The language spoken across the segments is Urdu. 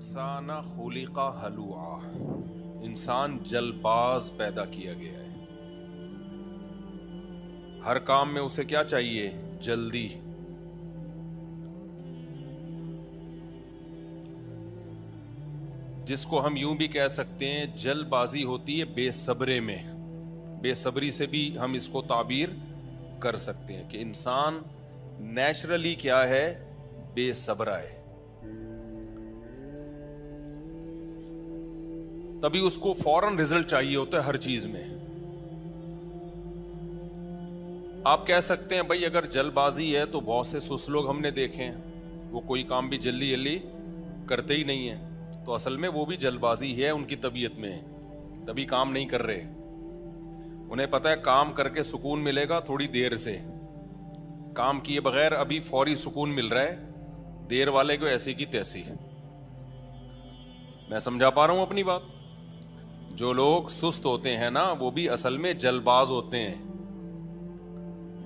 الانسان خلق ہلوعا، انسان جلباز پیدا کیا گیا ہے. ہر کام میں اسے کیا چاہیے؟ جلدی. جس کو ہم یوں بھی کہہ سکتے ہیں جلد بازی ہوتی ہے بے صبرے میں. بے صبری سے بھی ہم اس کو تعبیر کر سکتے ہیں کہ انسان نیچرلی کیا ہے؟ بے صبرا ہے. تبھی اس کو فوراً رزلٹ چاہیے ہوتا ہے ہر چیز میں. آپ کہہ سکتے ہیں بھائی اگر جلد بازی ہے تو بہت سے سست لوگ ہم نے دیکھے ہیں، وہ کوئی کام بھی جلدی جلدی کرتے ہی نہیں ہیں. تو اصل میں وہ بھی جلد بازی ہے ان کی طبیعت میں، تبھی کام نہیں کر رہے. انہیں پتہ ہے کام کر کے سکون ملے گا تھوڑی دیر سے، کام کیے بغیر ابھی فوری سکون مل رہا ہے، دیر والے کو ایسی کی تیسی. میں سمجھا پا رہا ہوں اپنی بات؟ جو لوگ سست ہوتے ہیں نا وہ بھی اصل میں جلد باز ہوتے ہیں.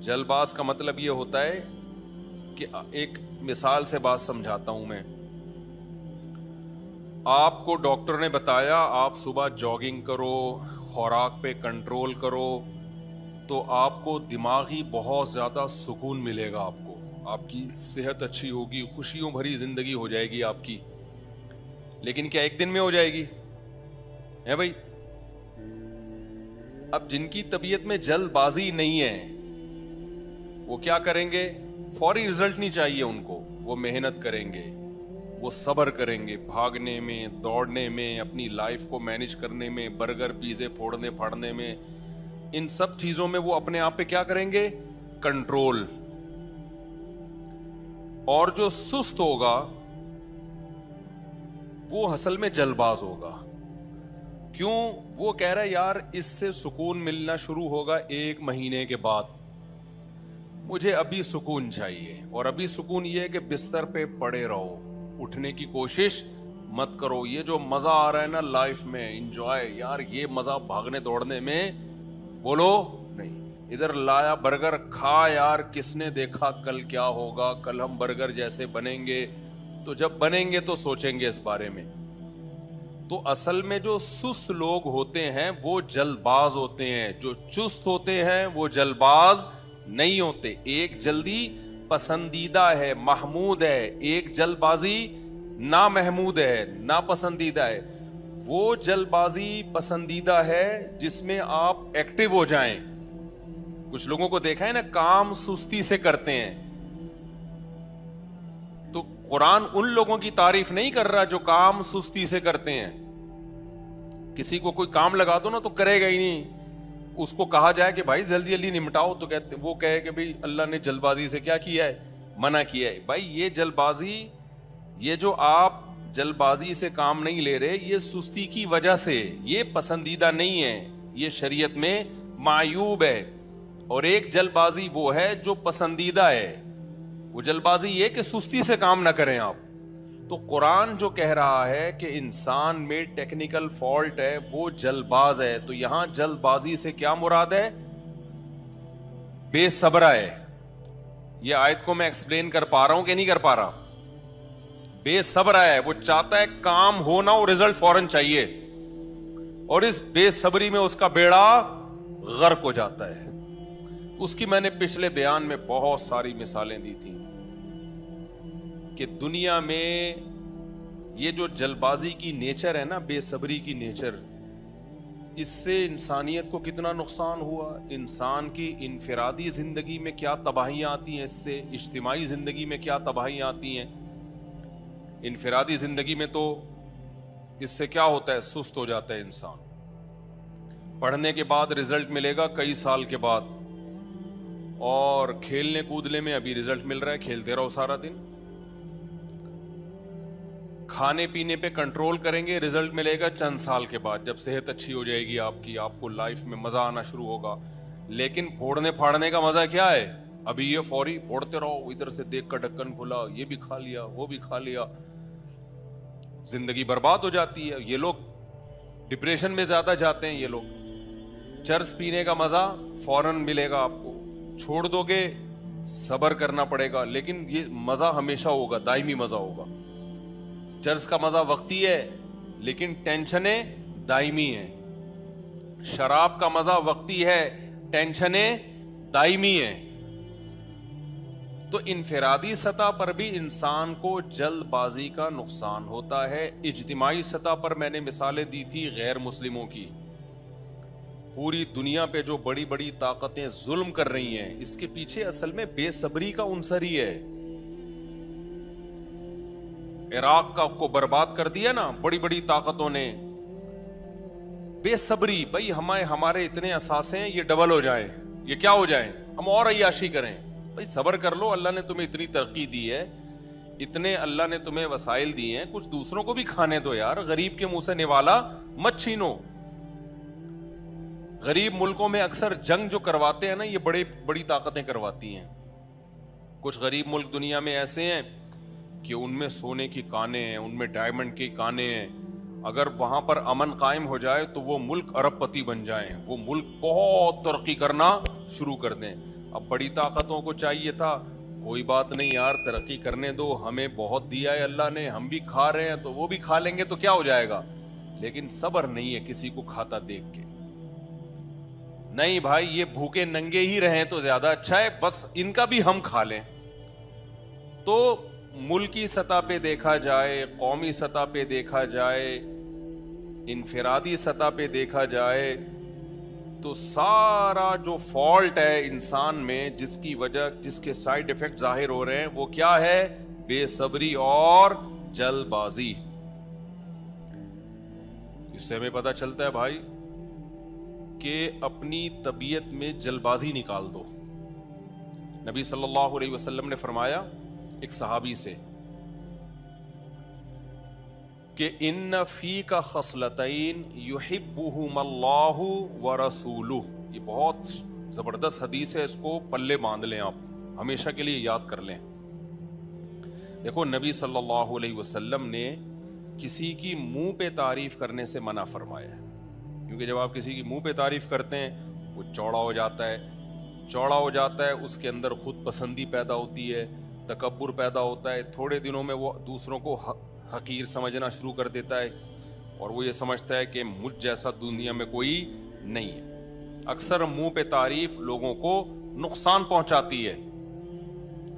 جلد باز کا مطلب یہ ہوتا ہے کہ ایک مثال سے بات سمجھاتا ہوں میں. آپ کو ڈاکٹر نے بتایا آپ صبح جاگنگ کرو، خوراک پہ کنٹرول کرو، تو آپ کو دماغی بہت زیادہ سکون ملے گا. آپ کی صحت اچھی ہوگی، خوشیوں بھری زندگی ہو جائے گی آپ کی. لیکن کیا ایک دن میں ہو جائے گی؟ ہے بھائی. اب جن کی طبیعت میں جلد بازی نہیں ہے وہ کیا کریں گے؟ فوری رزلٹ نہیں چاہیے ان کو. وہ محنت کریں گے، وہ صبر کریں گے، بھاگنے میں، دوڑنے میں، اپنی لائف کو مینج کرنے میں، برگر پیزے پھوڑنے پھاڑنے میں، ان سب چیزوں میں وہ اپنے آپ پہ کیا کریں گے؟ کنٹرول. اور جو سست ہوگا وہ اصل میں جلد باز ہوگا. کیوں؟ وہ کہہ رہا ہے یار اس سے سکون ملنا شروع ہوگا 1 مہینے کے بعد، مجھے ابھی سکون چاہیے. اور ابھی سکون یہ ہے کہ بستر پہ پڑے رہو، اٹھنے کی کوشش مت کرو. یہ جو مزہ آ رہا ہے نا لائف میں، انجوائے یار، یہ مزہ بھاگنے دوڑنے میں بولو نہیں. ادھر لایا برگر، کھا یار، کس نے دیکھا کل کیا ہوگا، کل ہم برگر جیسے بنیں گے. تو جب بنیں گے تو سوچیں گے اس بارے میں. تو اصل میں جو سست لوگ ہوتے ہیں وہ جلد باز ہوتے ہیں، جو چست ہوتے ہیں وہ جلد باز نہیں ہوتے. ایک جلدی پسندیدہ ہے، محمود ہے، ایک جلد بازی نامحمود ہے، ناپسندیدہ ہے. وہ جلد بازی پسندیدہ ہے جس میں آپ ایکٹیو ہو جائیں. کچھ لوگوں کو دیکھا ہے نا کام سستی سے کرتے ہیں. تو قرآن ان لوگوں کی تعریف نہیں کر رہا جو کام سستی سے کرتے ہیں. کسی کو کوئی کام لگا دو نا تو کرے گا ہی نہیں. اس کو کہا جائے کہ بھائی جلدی جلدی نمٹاؤ تو کہتے وہ کہے کہ بھائی اللہ نے جلد بازی سے کیا کیا ہے؟ منع کیا ہے. بھائی یہ جلد بازی، یہ جو آپ جلد بازی سے کام نہیں لے رہے، یہ سستی کی وجہ سے، یہ پسندیدہ نہیں ہے، یہ شریعت میں معیوب ہے. اور ایک جلد بازی وہ ہے جو پسندیدہ ہے. وہ جلد بازی یہ کہ سستی سے کام نہ کریں آپ. تو قرآن جو کہہ رہا ہے کہ انسان میں ٹیکنیکل فالٹ ہے، وہ جلد باز ہے. تو یہاں جلد بازی سے کیا مراد ہے؟ بے صبرا ہے. یہ آیت کو میں ایکسپلین کر پا رہا ہوں کہ نہیں کر پا رہا؟ بے صبرا ہے، وہ چاہتا ہے کام ہونا اور رزلٹ فوراً چاہیے، اور اس بے صبری میں اس کا بیڑا غرق ہو جاتا ہے. اس کی میں نے پچھلے بیان میں بہت ساری مثالیں دی تھیں کہ دنیا میں یہ جو جلد بازی کی نیچر ہے نا، بے صبری کی نیچر، اس سے انسانیت کو کتنا نقصان ہوا. انسان کی انفرادی زندگی میں کیا تباہیاں آتی ہیں، اس سے اجتماعی زندگی میں کیا تباہیاں آتی ہیں. انفرادی زندگی میں تو اس سے کیا ہوتا ہے؟ سست ہو جاتا ہے انسان. پڑھنے کے بعد رزلٹ ملے گا کئی سال کے بعد، اور کھیلنے کودنے میں ابھی رزلٹ مل رہا ہے، کھیلتے رہو سارا دن. کھانے پینے پہ کنٹرول کریں گے، رزلٹ ملے گا چند سال کے بعد، جب صحت اچھی ہو جائے گی آپ کی، آپ کو لائف میں مزہ آنا شروع ہوگا. لیکن پھوڑنے پھاڑنے کا مزہ کیا ہے؟ ابھی یہ فوری پھوڑتے رہو، ادھر سے دیکھ کر ڈھکن کھلا، یہ بھی کھا لیا، وہ بھی کھا لیا، زندگی برباد ہو جاتی ہے. یہ لوگ ڈپریشن میں زیادہ جاتے ہیں. یہ لوگ چرس پینے کا مزہ فوراً ملے گا آپ کو، چھوڑ دو گے صبر کرنا پڑے گا، لیکن یہ مزہ ہمیشہ ہوگا، دائمی مزہ ہوگا. چرس کا مزہ وقتی ہے لیکن ٹینشنیں دائمی ہیں. شراب کا مزہ وقتی ہے، ٹینشنیں دائمی ہیں. تو انفرادی سطح پر بھی انسان کو جلد بازی کا نقصان ہوتا ہے. اجتماعی سطح پر میں نے مثالیں دی تھی غیر مسلموں کی. پوری دنیا پہ جو بڑی بڑی طاقتیں ظلم کر رہی ہیں، اس کے پیچھے اصل میں بے صبری کا عنصر ہی ہے. عراق کو برباد کر دیا نا بڑی بڑی طاقتوں نے. بے صبری. بھائی ہمارے اتنے اثاثے ہیں، یہ ڈبل ہو جائیں، یہ کیا ہو جائیں، ہم اور عیاشی کریں. بھائی صبر کر لو، اللہ نے تمہیں اتنی ترقی دی ہے، اتنے اللہ نے تمہیں وسائل دیے ہیں، کچھ دوسروں کو بھی کھانے دو یار. غریب کے منہ سے نوالا مت چھینو. غریب ملکوں میں اکثر جنگ جو کرواتے ہیں نا، یہ بڑی طاقتیں کرواتی ہیں. کچھ غریب ملک دنیا میں ایسے ہیں کہ ان میں سونے کی کانیں ہیں، ان میں ڈائمنڈ کی کانیں ہیں. اگر وہاں پر امن قائم ہو جائے تو وہ ملک ارب پتی بن جائیں، وہ ملک بہت ترقی کرنا شروع کر دیں. اب بڑی طاقتوں کو چاہیے تھا کوئی بات نہیں یار، ترقی کرنے دو، ہمیں بہت دیا ہے اللہ نے، ہم بھی کھا رہے ہیں تو وہ بھی کھا لیں گے تو کیا ہو جائے گا. لیکن صبر نہیں ہے کسی کو کھاتا دیکھ کے. نہیں بھائی، یہ بھوکے ننگے ہی رہیں تو زیادہ اچھا ہے، بس ان کا بھی ہم کھا لیں. تو ملکی سطح پہ دیکھا جائے، قومی سطح پہ دیکھا جائے، انفرادی سطح پہ دیکھا جائے تو سارا جو فالٹ ہے انسان میں، جس کی وجہ، جس کے سائیڈ ایفیکٹ ظاہر ہو رہے ہیں، وہ کیا ہے؟ بے صبری اور جلد بازی. اس سے ہمیں پتہ چلتا ہے بھائی کہ اپنی طبیعت میں جلد بازی نکال دو. نبی صلی اللہ علیہ وسلم نے فرمایا ایک صحابی سے کہ ان فیک خصلتین یحبہم اللہ ورسولہ. یہ بہت زبردست حدیث ہے، اس کو پلے باندھ لیں، آپ ہمیشہ کے لیے یاد کر لیں. دیکھو نبی صلی اللہ علیہ وسلم نے کسی کی منہ پہ تعریف کرنے سے منع فرمایا ہے، کیونکہ جب آپ کسی کی منہ پہ تعریف کرتے ہیں وہ چوڑا ہو جاتا ہے، اس کے اندر خود پسندی پیدا ہوتی ہے، تکبر پیدا ہوتا ہے. تھوڑے دنوں میں وہ دوسروں کو حقیر سمجھنا شروع کر دیتا ہے اور وہ یہ سمجھتا ہے کہ مجھ جیسا دنیا میں کوئی نہیں ہے. اکثر منہ پہ تعریف لوگوں کو نقصان پہنچاتی ہے.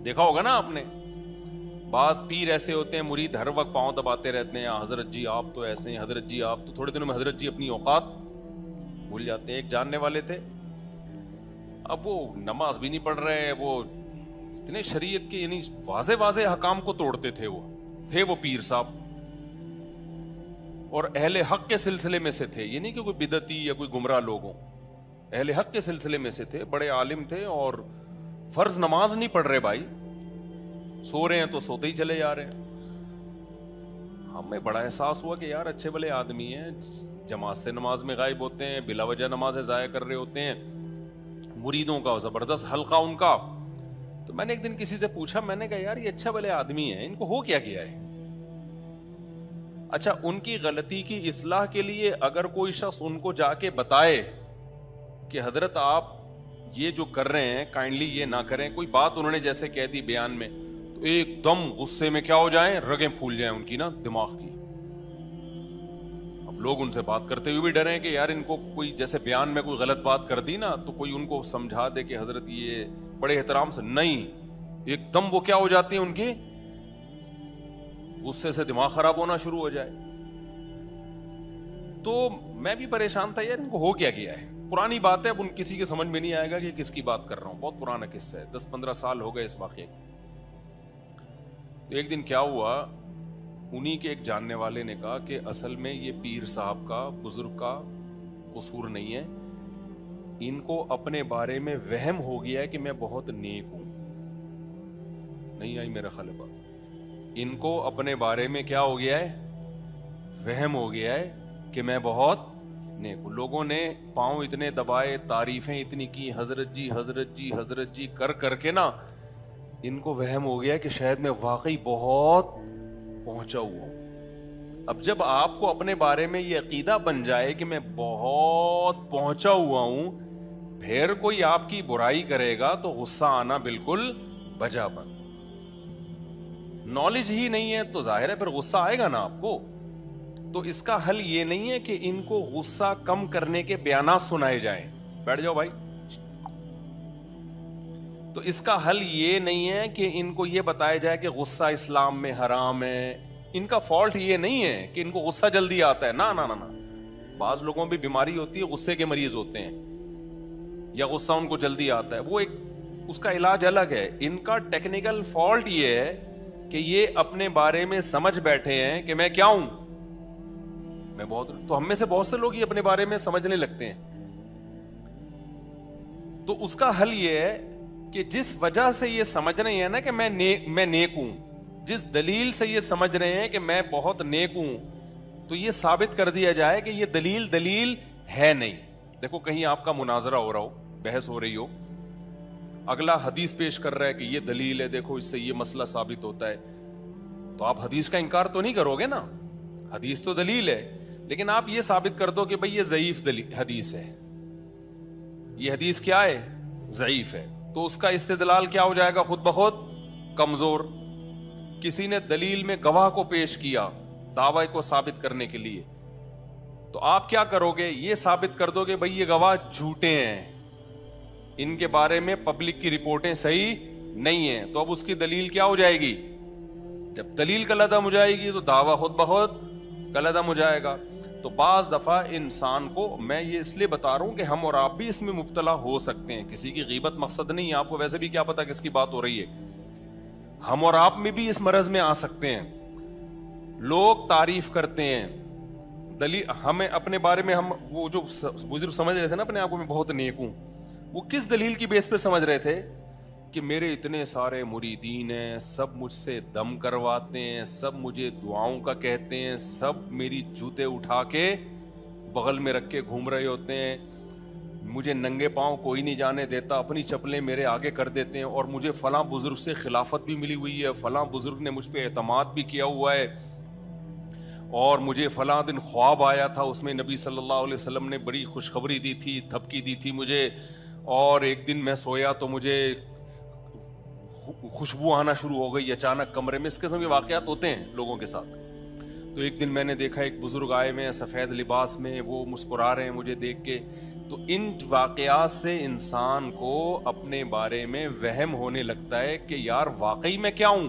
دیکھا ہوگا نا آپ نے، بعض پیر ایسے ہوتے ہیں مرید ہر وقت پاؤں دباتے رہتے ہیں، حضرت جی آپ تو ایسے ہیں، حضرت جی آپ تو. تھوڑے دنوں میں حضرت جی اپنی اوقات بھول جاتے ہیں. ایک جاننے والے تھے، اب وہ نماز بھی نہیں پڑھ رہے، وہ اتنے شریعت کے یعنی واضح حکام کو توڑتے تھے. وہ پیر صاحب اور اہل حق کے سلسلے میں سے تھے، یہ نہیں کہ کوئی بدعتی یا کوئی گمراہ لوگ ہوں، اہل حق کے سلسلے میں سے تھے، بڑے عالم تھے اور فرض نماز نہیں پڑھ رہے بھائی، سو رہے ہیں تو سوتے ہی چلے جا رہے ہیں. ہمیں بڑا احساس ہوا کہ یار اچھے بھلے آدمی ہیں، جماعت سے نماز میں غائب ہوتے ہیں، بلا وجہ نمازیں ضائع کر رہے ہوتے ہیں، مریدوں کا زبردست حلقہ ان کا. تو میں نے ایک دن کسی سے پوچھا، میں نے کہا یار یہ اچھا بھلے آدمی ہیں، ان کو ہو کیا ہے؟ اچھا ان کی غلطی کی اصلاح کے لیے اگر کوئی شخص ان کو جا کے بتائے کہ حضرت آپ یہ جو کر رہے ہیں کائنڈلی یہ نہ کریں، کوئی بات انہوں نے جیسے کہہ دی بیان میں، تو ایک دم غصے میں کیا ہو جائیں، رگیں پھول جائیں ان کی نا دماغ کی. اب لوگ ان سے بات کرتے ہوئے بھی ڈریں کہ یار ان کو کوئی جیسے بیان میں کوئی غلط بات کر دی نا تو کوئی ان کو سمجھا دے کہ حضرت یہ بڑے احترام سے. نہیں، ایک دم وہ کیا ہو جاتی ہیں، ان کی غصے سے دماغ خراب ہونا شروع ہو جائے. تو میں بھی پریشان تھا یار ان کو ہو کیا ہے. پرانی بات ہے، اب ان کسی کے سمجھ میں نہیں آئے گا کہ کس کی بات کر رہا ہوں، بہت پرانا قصہ ہے، 10-15 سال ہو گئے اس واقعے کو. تو ایک دن کیا ہوا، انہی کے ایک جاننے والے نے کہا کہ اصل میں یہ پیر صاحب کا، بزرگ کا قصور نہیں ہے، ان کو اپنے بارے میں وہم ہو گیا ہے کہ میں بہت نیک ہوں. نہیں آئی میرا خیال ہے، ان کو اپنے بارے میں کیا ہو گیا ہے، وہم ہو گیا ہے کہ میں بہت نیک ہوں. لوگوں نے پاؤں اتنے دبائے، تعریفیں اتنی کی، حضرت جی حضرت جی حضرت جی کر کے نا ان کو وہم ہو گیا کہ شاید میں واقعی بہت پہنچا ہوا ہوں. اب جب آپ کو اپنے بارے میں یہ عقیدہ بن جائے کہ میں بہت پہنچا ہوا ہوں، پھر کوئی آپ کی برائی کرے گا تو غصہ آنا بالکل بجا بند. نالج ہی نہیں ہے تو ظاہر ہے پھر غصہ آئے گا نا آپ کو. تو اس کا حل یہ نہیں ہے کہ ان کو غصہ کم کرنے کے بیانات سنائے جائیں. بیٹھ جاؤ بھائی. تو اس کا حل یہ نہیں ہے کہ ان کو یہ بتایا جائے کہ غصہ اسلام میں حرام ہے. ان کا فالٹ یہ نہیں ہے کہ ان کو غصہ جلدی آتا ہے. نا نا نا نا. بعض لوگوں بھی بیماری ہوتی ہے, غصے کے مریض ہوتے ہیں, یا غصہ ان کو جلدی آتا ہے, وہ ایک اس کا علاج الگ ہے. ان کا ٹیکنیکل فالٹ یہ ہے کہ یہ اپنے بارے میں سمجھ بیٹھے ہیں کہ میں کیا ہوں, میں بہت. تو ہم میں سے بہت سے لوگ یہ اپنے بارے میں سمجھنے لگتے ہیں. تو اس کا حل یہ ہے کہ جس وجہ سے یہ سمجھ رہے ہیں نا کہ میں نیک ہوں, جس دلیل سے یہ سمجھ رہے ہیں کہ میں بہت نیک ہوں, تو یہ ثابت کر دیا جائے کہ یہ دلیل ہے نہیں. دیکھو کہیں آپ کا مناظرہ ہو رہا ہو, بحث ہو رہی ہو, اگلا حدیث پیش کر رہا ہے کہ یہ دلیل ہے, دیکھو اس سے یہ مسئلہ ثابت ہوتا ہے, تو آپ حدیث کا انکار تو نہیں کرو گے نا. حدیث تو دلیل ہے, لیکن آپ یہ ثابت کر دو کہ بھئی یہ ضعیف حدیث ہے, یہ حدیث کیا ہے, ضعیف ہے. تو اس کا استدلال کیا ہو جائے گا, خود بخود کمزور. کسی نے دلیل میں گواہ کو پیش کیا دعوی کو ثابت کرنے کے لیے, تو آپ کیا کرو گے, یہ ثابت کر دو کہ بھئی یہ گواہ جھوٹے ہیں, ان کے بارے میں پبلک کی رپورٹیں صحیح نہیں ہیں. تو اب اس کی دلیل کیا ہو جائے گی, جب دلیل کالعدم ہو جائے گی تو دعویٰ خود بخود کالعدم ہو جائے گا. تو بعض دفعہ انسان کو, میں یہ اس لیے بتا رہا ہوں کہ ہم اور آپ بھی اس میں مبتلا ہو سکتے ہیں, کسی کی غیبت مقصد نہیں ہے, آپ کو ویسے بھی کیا پتا کس کی بات ہو رہی ہے, ہم اور آپ میں بھی اس مرض میں آ سکتے ہیں. لوگ تعریف کرتے ہیں دلیل, ہمیں اپنے بارے میں, ہم وہ جو بزرگ سمجھ رہے تھے نا اپنے آپ کو میں بہت نیک ہوں, وہ کس دلیل کی بیس پہ سمجھ رہے تھے کہ میرے اتنے سارے مریدین ہیں, سب مجھ سے دم کرواتے ہیں, سب مجھے دعاؤں کا کہتے ہیں, سب میری جوتے اٹھا کے بغل میں رکھ کے گھوم رہے ہوتے ہیں, مجھے ننگے پاؤں کوئی نہیں جانے دیتا, اپنی چپلیں میرے آگے کر دیتے ہیں, اور مجھے فلاں بزرگ سے خلافت بھی ملی ہوئی ہے, فلاں بزرگ نے مجھ پہ اعتماد بھی کیا ہوا ہے, اور مجھے فلاں دن خواب آیا تھا, اس میں نبی صلی اللہ علیہ وسلم نے بڑی خوشخبری دی تھی, دھمکی دی تھی مجھے, اور ایک دن میں سویا تو مجھے خوشبو آنا شروع ہو گئی اچانک کمرے میں. اس قسم کے واقعات ہوتے ہیں لوگوں کے ساتھ. تو ایک دن میں نے دیکھا ایک بزرگ آئے میں سفید لباس میں, وہ مسکرا رہے ہیں مجھے دیکھ کے. تو ان واقعات سے انسان کو اپنے بارے میں وہم ہونے لگتا ہے کہ یار واقعی میں کیا ہوں,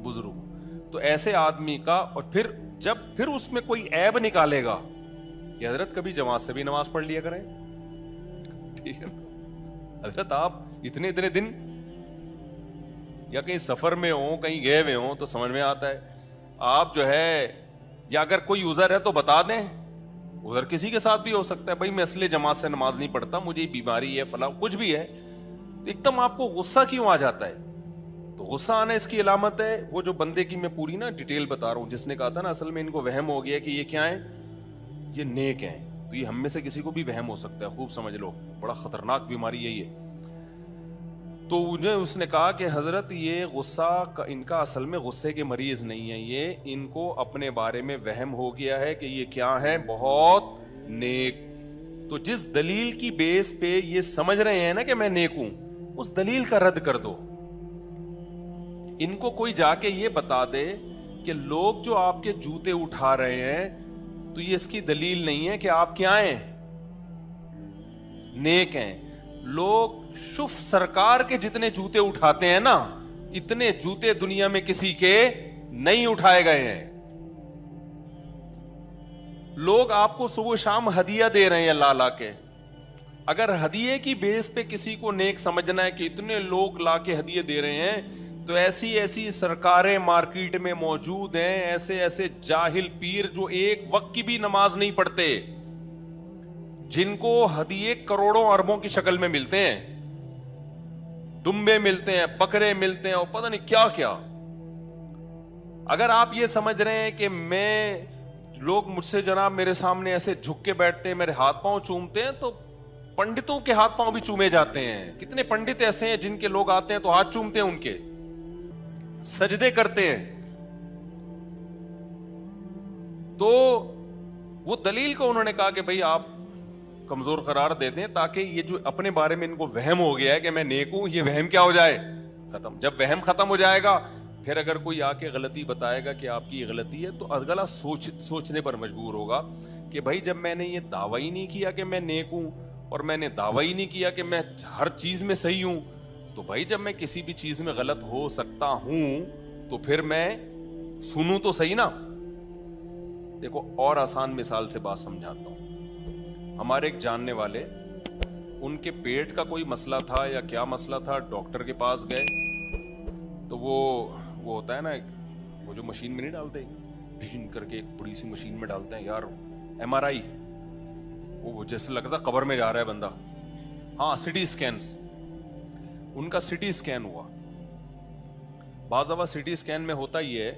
بزرگ ہوں. تو ایسے آدمی کا, اور پھر اس میں کوئی عیب نکالے گا کہ حضرت کبھی جماعت سے بھی نماز پڑھ لیا کریں, ٹھیک ہے نا, حضرت آپ اتنے دن یا کہیں سفر میں ہوں, کہیں گئے ہوئے ہوں, تو سمجھ میں آتا ہے. آپ جو ہے, یا اگر کوئی عذر ہے تو بتا دیں, عذر کسی کے ساتھ بھی ہو سکتا ہے, بھائی میں اصل جماعت سے نماز نہیں پڑھتا, مجھے بیماری ہے, فلاں کچھ بھی ہے. تو ایک دم آپ کو غصہ کیوں آ جاتا ہے؟ تو غصہ آنا اس کی علامت ہے وہ جو بندے کی میں پوری نا ڈیٹیل بتا رہا ہوں, جس نے کہا تھا نا اصل میں ان کو وہم ہو گیا کہ یہ کیا ہے, یہ نیک ہیں. تو یہ ہم میں سے کسی کو بھی وہم ہو سکتا ہے, خوب سمجھ لو, بڑا خطرناک بیماری یہی ہے. تو اس نے کہا کہ حضرت یہ غصہ ان کا اصل میں غصے کے مریض نہیں ہے, یہ ان کو اپنے بارے میں وہم ہو گیا ہے کہ یہ کیا ہے, بہت نیک. تو جس دلیل کی بیس پہ یہ سمجھ رہے ہیں نا کہ میں نیک ہوں, اس دلیل کا رد کر دو. ان کو کوئی جا کے یہ بتا دے کہ لوگ جو آپ کے جوتے اٹھا رہے ہیں تو یہ اس کی دلیل نہیں ہے کہ آپ کیا ہیں, نیک ہیں. لوگ شف سرکار کے جتنے جوتے اٹھاتے ہیں نا, اتنے جوتے دنیا میں کسی کے نہیں اٹھائے گئے ہیں. لوگ آپ کو صبح شام ہدیہ دے رہے ہیں لا کے. اگر ہدیے کی بیس پہ کسی کو نیک سمجھنا ہے کہ اتنے لوگ لا کے ہدیے دے رہے ہیں, تو ایسی سرکاریں مارکیٹ میں موجود ہیں, ایسے جاہل پیر جو ایک وقت کی بھی نماز نہیں پڑھتے, جن کو ہدیے کروڑوں اربوں کی شکل میں ملتے ہیں, دمبے ملتے ہیں, بکرے ملتے ہیں, اور پتہ نہیں کیا کیا. اگر آپ یہ سمجھ رہے ہیں کہ میں, لوگ مجھ سے جناب میرے سامنے ایسے جھک کے بیٹھتے ہیں, میرے ہاتھ پاؤں چومتے ہیں, تو پنڈتوں کے ہاتھ پاؤں بھی چومے جاتے ہیں. کتنے پنڈت ایسے ہیں جن کے لوگ آتے ہیں تو ہاتھ چومتے ہیں, ان کے سجدے کرتے ہیں. تو وہ دلیل کو انہوں نے کہا کہ بھئی آپ کمزور قرار دے دیں, تاکہ یہ جو اپنے بارے میں ان کو وہم ہو گیا ہے کہ میں نیک ہوں, یہ وہم کیا ہو جائے, ختم. جب وہم ختم ہو جائے گا پھر اگر کوئی آ کے غلطی بتائے گا کہ آپ کی یہ غلطی ہے تو اگلا سوچنے پر مجبور ہوگا کہ بھائی جب میں نے یہ دعویٰ ہی نہیں کیا کہ میں نیک ہوں اور میں نے دعویٰ ہی نہیں کیا کہ میں ہر چیز میں صحیح ہوں، تو بھائی جب میں کسی بھی چیز میں غلط ہو سکتا ہوں تو پھر میں سنوں تو صحیح نا۔ دیکھو اور آسان مثال سے بات سمجھاتا ہوں۔ ہمارے ایک جاننے والے، ان کے پیٹ کا کوئی مسئلہ تھا یا کیا مسئلہ تھا، ڈاکٹر کے پاس گئے تو وہ ہوتا ہے نا وہ جو مشین میں نہیں ڈالتے ڈھین کر کے، ایک بڑی سی مشین میں ڈالتے ہیں یار، ایم آر آئی، وہ جیسے لگتا قبر میں جا رہا ہے بندہ، ہاں سٹی اسکینس، ان کا سٹی اسکین ہوا۔ بعض دفعہ سٹی اسکین میں ہوتا یہ ہے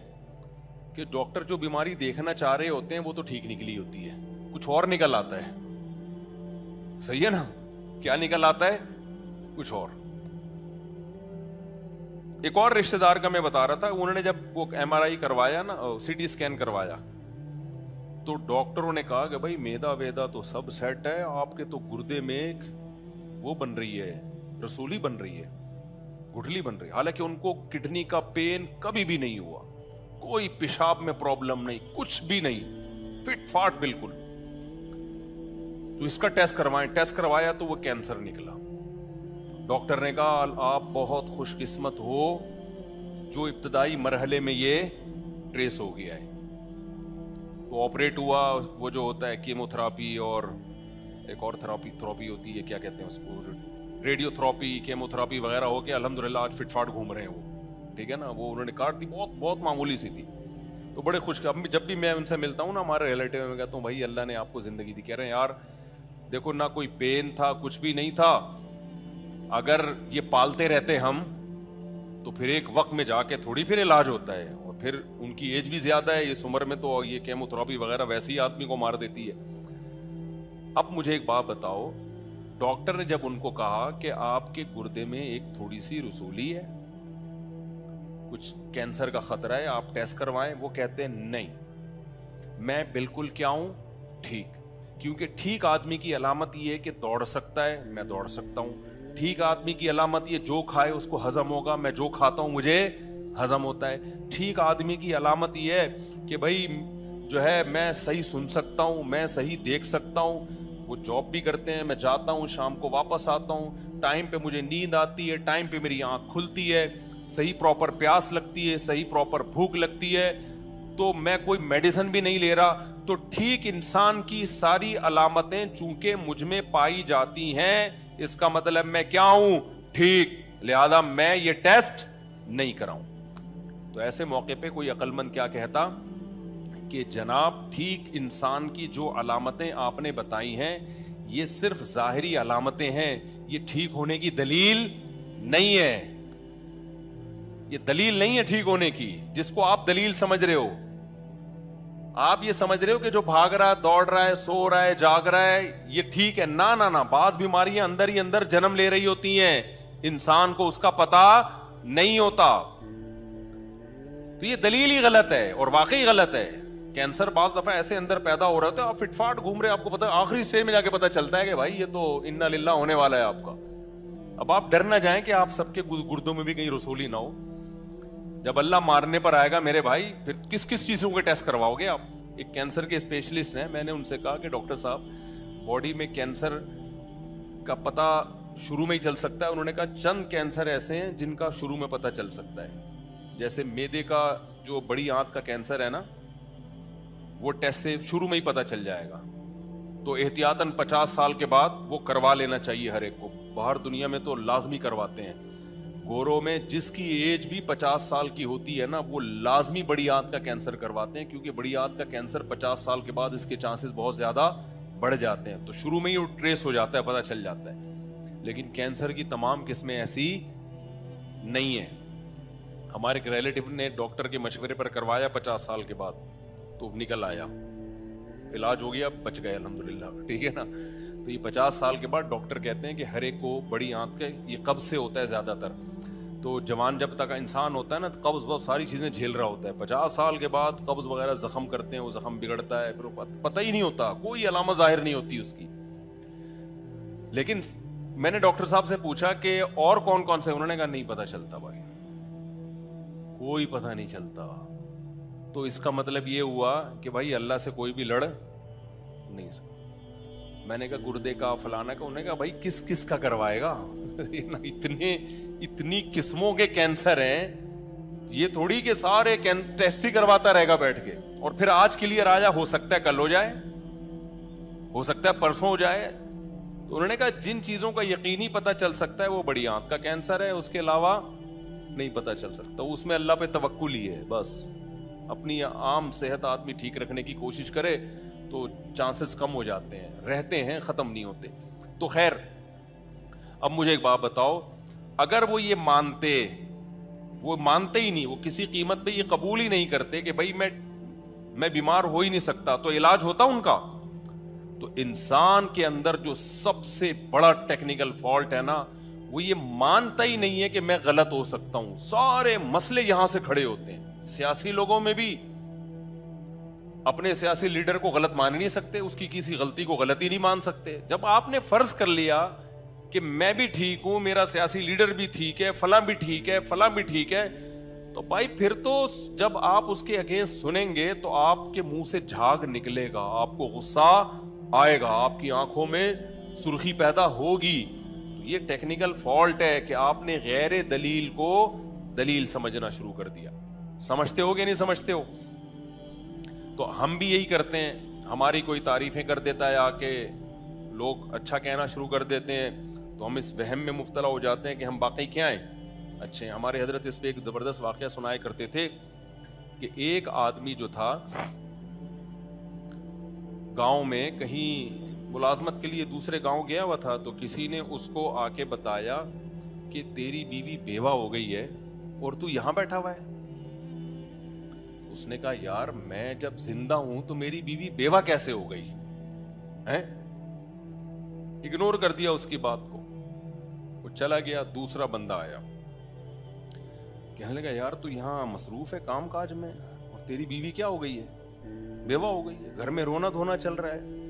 کہ ڈاکٹر جو بیماری دیکھنا چاہ رہے ہوتے ہیں وہ تو ٹھیک نکلی ہوتی ہے، کچھ اور نکل آتا ہے، صحیح ہے نا؟ کیا نکل آتا ہے؟ کچھ اور۔ ایک اور رشتہ دار کا میں بتا رہا تھا، انہوں نے جب وہ ایم آر آئی کروایا نا، سی ٹی اسکین کروایا، تو ڈاکٹروں نے کہا کہ بھائی میدا ویدا تو سب سیٹ ہے، آپ کے تو گردے میں ایک وہ بن رہی ہے، رسولی بن رہی ہے، گٹھلی بن رہی ہے۔ حالانکہ ان کو کڈنی کا پین کبھی بھی نہیں ہوا، کوئی پیشاب میں پرابلم نہیں، کچھ بھی نہیں، فٹ فاٹ بالکل۔ تو اس کا ٹیسٹ کروائیں، ٹیسٹ کروایا تو وہ کینسر نکلا۔ ڈاکٹر نے کہا آپ بہت خوش قسمت ہو جو ابتدائی مرحلے میں یہ ٹریس ہو گیا ہے۔ تو آپریٹ ہوا، وہ جو ہوتا ہے کیمو تھراپی اور ایک اور تھراپی ہوتی ہے، کیا کہتے ہیں اس کو، ریڈیو تھراپی، کیمو تھراپی وغیرہ ہو کے الحمدللہ آج فٹ فاٹ گھوم رہے ہیں وہ، ٹھیک ہے نا؟ وہ انہوں نے کاٹ دی، بہت معمولی سی تھی۔ تو بڑے خوش، جب بھی میں ان سے ملتا ہوں نا، ہمارے ریلیٹیو میں کہتا ہوں بھائی اللہ نے آپ کو زندگی دی، کہہ رہے ہیں یار دیکھو نہ کوئی پین تھا، کچھ بھی نہیں تھا، اگر یہ پالتے رہتے ہم تو پھر ایک وقت میں جا کے تھوڑی پھر علاج ہوتا ہے، اور پھر ان کی ایج بھی زیادہ ہے، اس عمر میں تو یہ کیمو تھراپی وغیرہ ویسے ہی آدمی کو مار دیتی ہے۔ اب مجھے ایک بات بتاؤ، ڈاکٹر نے جب ان کو کہا کہ آپ کے گردے میں ایک تھوڑی سی رسولی ہے، کچھ کینسر کا خطرہ ہے، آپ ٹیسٹ کروائیں، وہ کہتے ہیں نہیں میں بالکل کیا ہوں، ٹھیک، کیونکہ ٹھیک آدمی کی علامت یہ ہے کہ دوڑ سکتا ہے، میں دوڑ سکتا ہوں، ٹھیک آدمی کی علامت یہ جو کھائے اس کو ہضم ہوگا، میں جو کھاتا ہوں مجھے ہضم ہوتا ہے، ٹھیک آدمی کی علامت یہ ہے کہ بھائی جو ہے میں صحیح سن سکتا ہوں، میں صحیح دیکھ سکتا ہوں، وہ جاب بھی کرتے ہیں، میں جاتا ہوں شام کو واپس آتا ہوں، ٹائم پہ مجھے نیند آتی ہے، ٹائم پہ میری آنکھ کھلتی ہے، صحیح پراپر پیاس لگتی ہے، صحیح پراپر بھوک لگتی ہے، تو میں کوئی میڈیسن بھی نہیں لے رہا، تو ٹھیک انسان کی ساری علامتیں چونکہ مجھ میں پائی جاتی ہیں، اس کا مطلب میں کیا ہوں، ٹھیک، لہذا میں یہ ٹیسٹ نہیں کراؤں۔ تو ایسے موقع پہ کوئی عقل مند کیا کہتا کہ جناب ٹھیک انسان کی جو علامتیں آپ نے بتائی ہیں یہ صرف ظاہری علامتیں ہیں، یہ ٹھیک ہونے کی دلیل نہیں ہے، یہ دلیل نہیں ہے ٹھیک ہونے کی، جس کو آپ دلیل سمجھ رہے ہو۔ آپ یہ سمجھ رہے ہو کہ جو بھاگ رہا ہے، دوڑ رہا ہے، سو رہا ہے، جاگ رہا ہے یہ ٹھیک ہے، نہ بعض بیماریاں اندر ہی اندر جنم لے رہی ہوتی ہیں، انسان کو اس کا پتہ نہیں ہوتا، تو یہ دلیل ہی غلط ہے اور واقعی غلط ہے۔ کینسر بعض دفعہ ایسے اندر پیدا ہو رہا ہوتا ہے، آپ فٹ فاٹ گھوم رہے ہیں، آپ کو پتا آخری اسٹیج میں جا کے پتا چلتا ہے کہ بھائی یہ تو انا للہ ہونے والا ہے آپ کا۔ اب آپ ڈر نہ جائیں کہ آپ سب کے گردوں میں بھی کہیں رسولی نہ ہو، جب اللہ مارنے پر آئے گا میرے بھائی پھر کس چیزوں کے ٹیسٹ کرواؤ گے آپ؟ ایک کینسر کے اسپیشلسٹ ہیں، میں نے ان سے کہا کہ ڈاکٹر صاحب باڈی میں کینسر کا پتہ شروع میں ہی چل سکتا ہے؟ انہوں نے کہا چند کینسر ایسے ہیں جن کا شروع میں پتہ چل سکتا ہے، جیسے میدے کا جو بڑی آنت کا کینسر ہے نا، وہ ٹیسٹ سے شروع میں ہی پتہ چل جائے گا، تو احتیاطاً 50 سال کے بعد وہ کروا لینا چاہیے ہر ایک کو، باہر دنیا میں تو لازمی کرواتے ہیں، گوروں میں جس کی ایج بھی 50 سال کی ہوتی ہے نا وہ لازمی بڑی آنت کا کینسر کرواتے ہیں، کیونکہ بڑی آنت کا کینسر 50 سال کے بعد اس کے چانسز بہت زیادہ بڑھ جاتے ہیں، تو شروع میں ہی وہ ٹریس ہو جاتا ہے، پتہ چل جاتا ہے۔ لیکن کینسر کی تمام قسمیں ایسی نہیں ہیں۔ ہمارے ایک ریلیٹیو نے ڈاکٹر کے مشورے پر کروایا 50 سال کے بعد، تو نکل آیا، علاج ہو گیا، بچ گئے الحمدللہ، ٹھیک ہے نا؟ تو یہ 50 سال کے بعد ڈاکٹر کہتے ہیں کہ ہر ایک کو بڑی آنت کا یہ قبض سے ہوتا ہے زیادہ تر، تو جوان جب تک انسان ہوتا ہے نا قبض بہت ساری چیزیں جھیل رہا ہوتا ہے، 50 سال کے بعد قبض وغیرہ زخم کرتے ہیں، وہ زخم بگڑتا ہے، پھر پتہ ہی نہیں ہوتا، کوئی علامت ظاہر نہیں ہوتی اس کی۔ لیکن میں نے ڈاکٹر صاحب سے پوچھا کہ اور کون کون سے، انہوں نے کہا نہیں پتہ چلتا بھائی، کوئی پتہ نہیں چلتا. تو اس کا مطلب یہ ہوا کہ بھائی اللہ سے کوئی بھی لڑ نہیں سکتا. میں نے کہا گردے کا فلانا کا, انہوں نے کہا بھائی کس کس کا کروائے گا, اتنی قسموں کے کینسر ہیں, یہ تھوڑی کہ سارے ٹیسٹ ہی کرواتا رہے گا بیٹھ کے, اور پھر آج کلیئر آ جائے, ہو سکتا ہے کل ہو جائے, ہو سکتا ہے پرسوں ہو جائے. تو انہوں نے کہا جن چیزوں کا یقینی پتہ چل سکتا ہے وہ بڑی آنت کا کینسر ہے, اس کے علاوہ نہیں پتہ چل سکتا. اس میں اللہ پہ توکل ہی ہے بس. اپنی عام صحت آدمی ٹھیک رکھنے کی کوشش کرے تو چانسز کم ہو جاتے ہیں, رہتے ہیں, ختم نہیں ہوتے. تو خیر, اب مجھے ایک بات بتاؤ, اگر وہ یہ مانتے ہی نہیں, وہ کسی قیمت پہ یہ قبول ہی نہیں کرتے کہ بھائی میں بیمار ہو ہی نہیں سکتا, تو علاج ہوتا ان کا. تو انسان کے اندر جو سب سے بڑا ٹیکنیکل فالٹ ہے نا, وہ یہ مانتا ہی نہیں ہے کہ میں غلط ہو سکتا ہوں. سارے مسئلے یہاں سے کھڑے ہوتے ہیں. سیاسی لوگوں میں بھی اپنے سیاسی لیڈر کو غلط مان نہیں سکتے, اس کی کسی غلطی کو غلط ہی نہیں مان سکتے. جب آپ نے فرض کر لیا کہ میں بھی ٹھیک ہوں, میرا سیاسی لیڈر بھی ٹھیک ہے, فلاں بھی ٹھیک ہے, فلاں بھی ٹھیک ہے, تو بھائی پھر تو جب آپ اس کے اگینسٹ سنیں گے تو آپ کے منہ سے جھاگ نکلے گا, آپ کو غصہ آئے گا, آپ کی آنکھوں میں سرخی پیدا ہوگی. تو یہ ٹیکنیکل فالٹ ہے کہ آپ نے غیر دلیل کو دلیل سمجھنا شروع کر دیا. سمجھتے ہو کہ نہیں سمجھتے ہو؟ تو ہم بھی یہی کرتے ہیں, ہماری کوئی تعریفیں کر دیتا ہے آ کے, لوگ اچھا کہنا شروع کر دیتے ہیں, تو ہم اس وہم میں مبتلا ہو جاتے ہیں کہ ہم واقعی کیا ہیں, اچھے ہیں. ہمارے حضرت اس پہ ایک زبردست واقعہ سنایا کرتے تھے کہ ایک آدمی جو تھا گاؤں میں کہیں ملازمت کے لیے دوسرے گاؤں گیا ہوا تھا, تو کسی نے اس کو آ کے بتایا کہ تیری بیوی بیوہ ہو گئی ہے اور تو یہاں بیٹھا ہوا ہے. اس نے کہا یار میں جب زندہ ہوں تو میری بیوی بیوہ کیسے ہو گئی ہے؟ اگنور کر دیا اس کی بات کو, وہ چلا گیا. دوسرا بندہ آیا, کہنے لگا یار تو یہاں مصروف ہے کام کاج میں, اور تیری بیوی کیا ہو گئی ہے؟ بیوہ ہو گئی ہے, گھر میں رونا دھونا چل رہا ہے.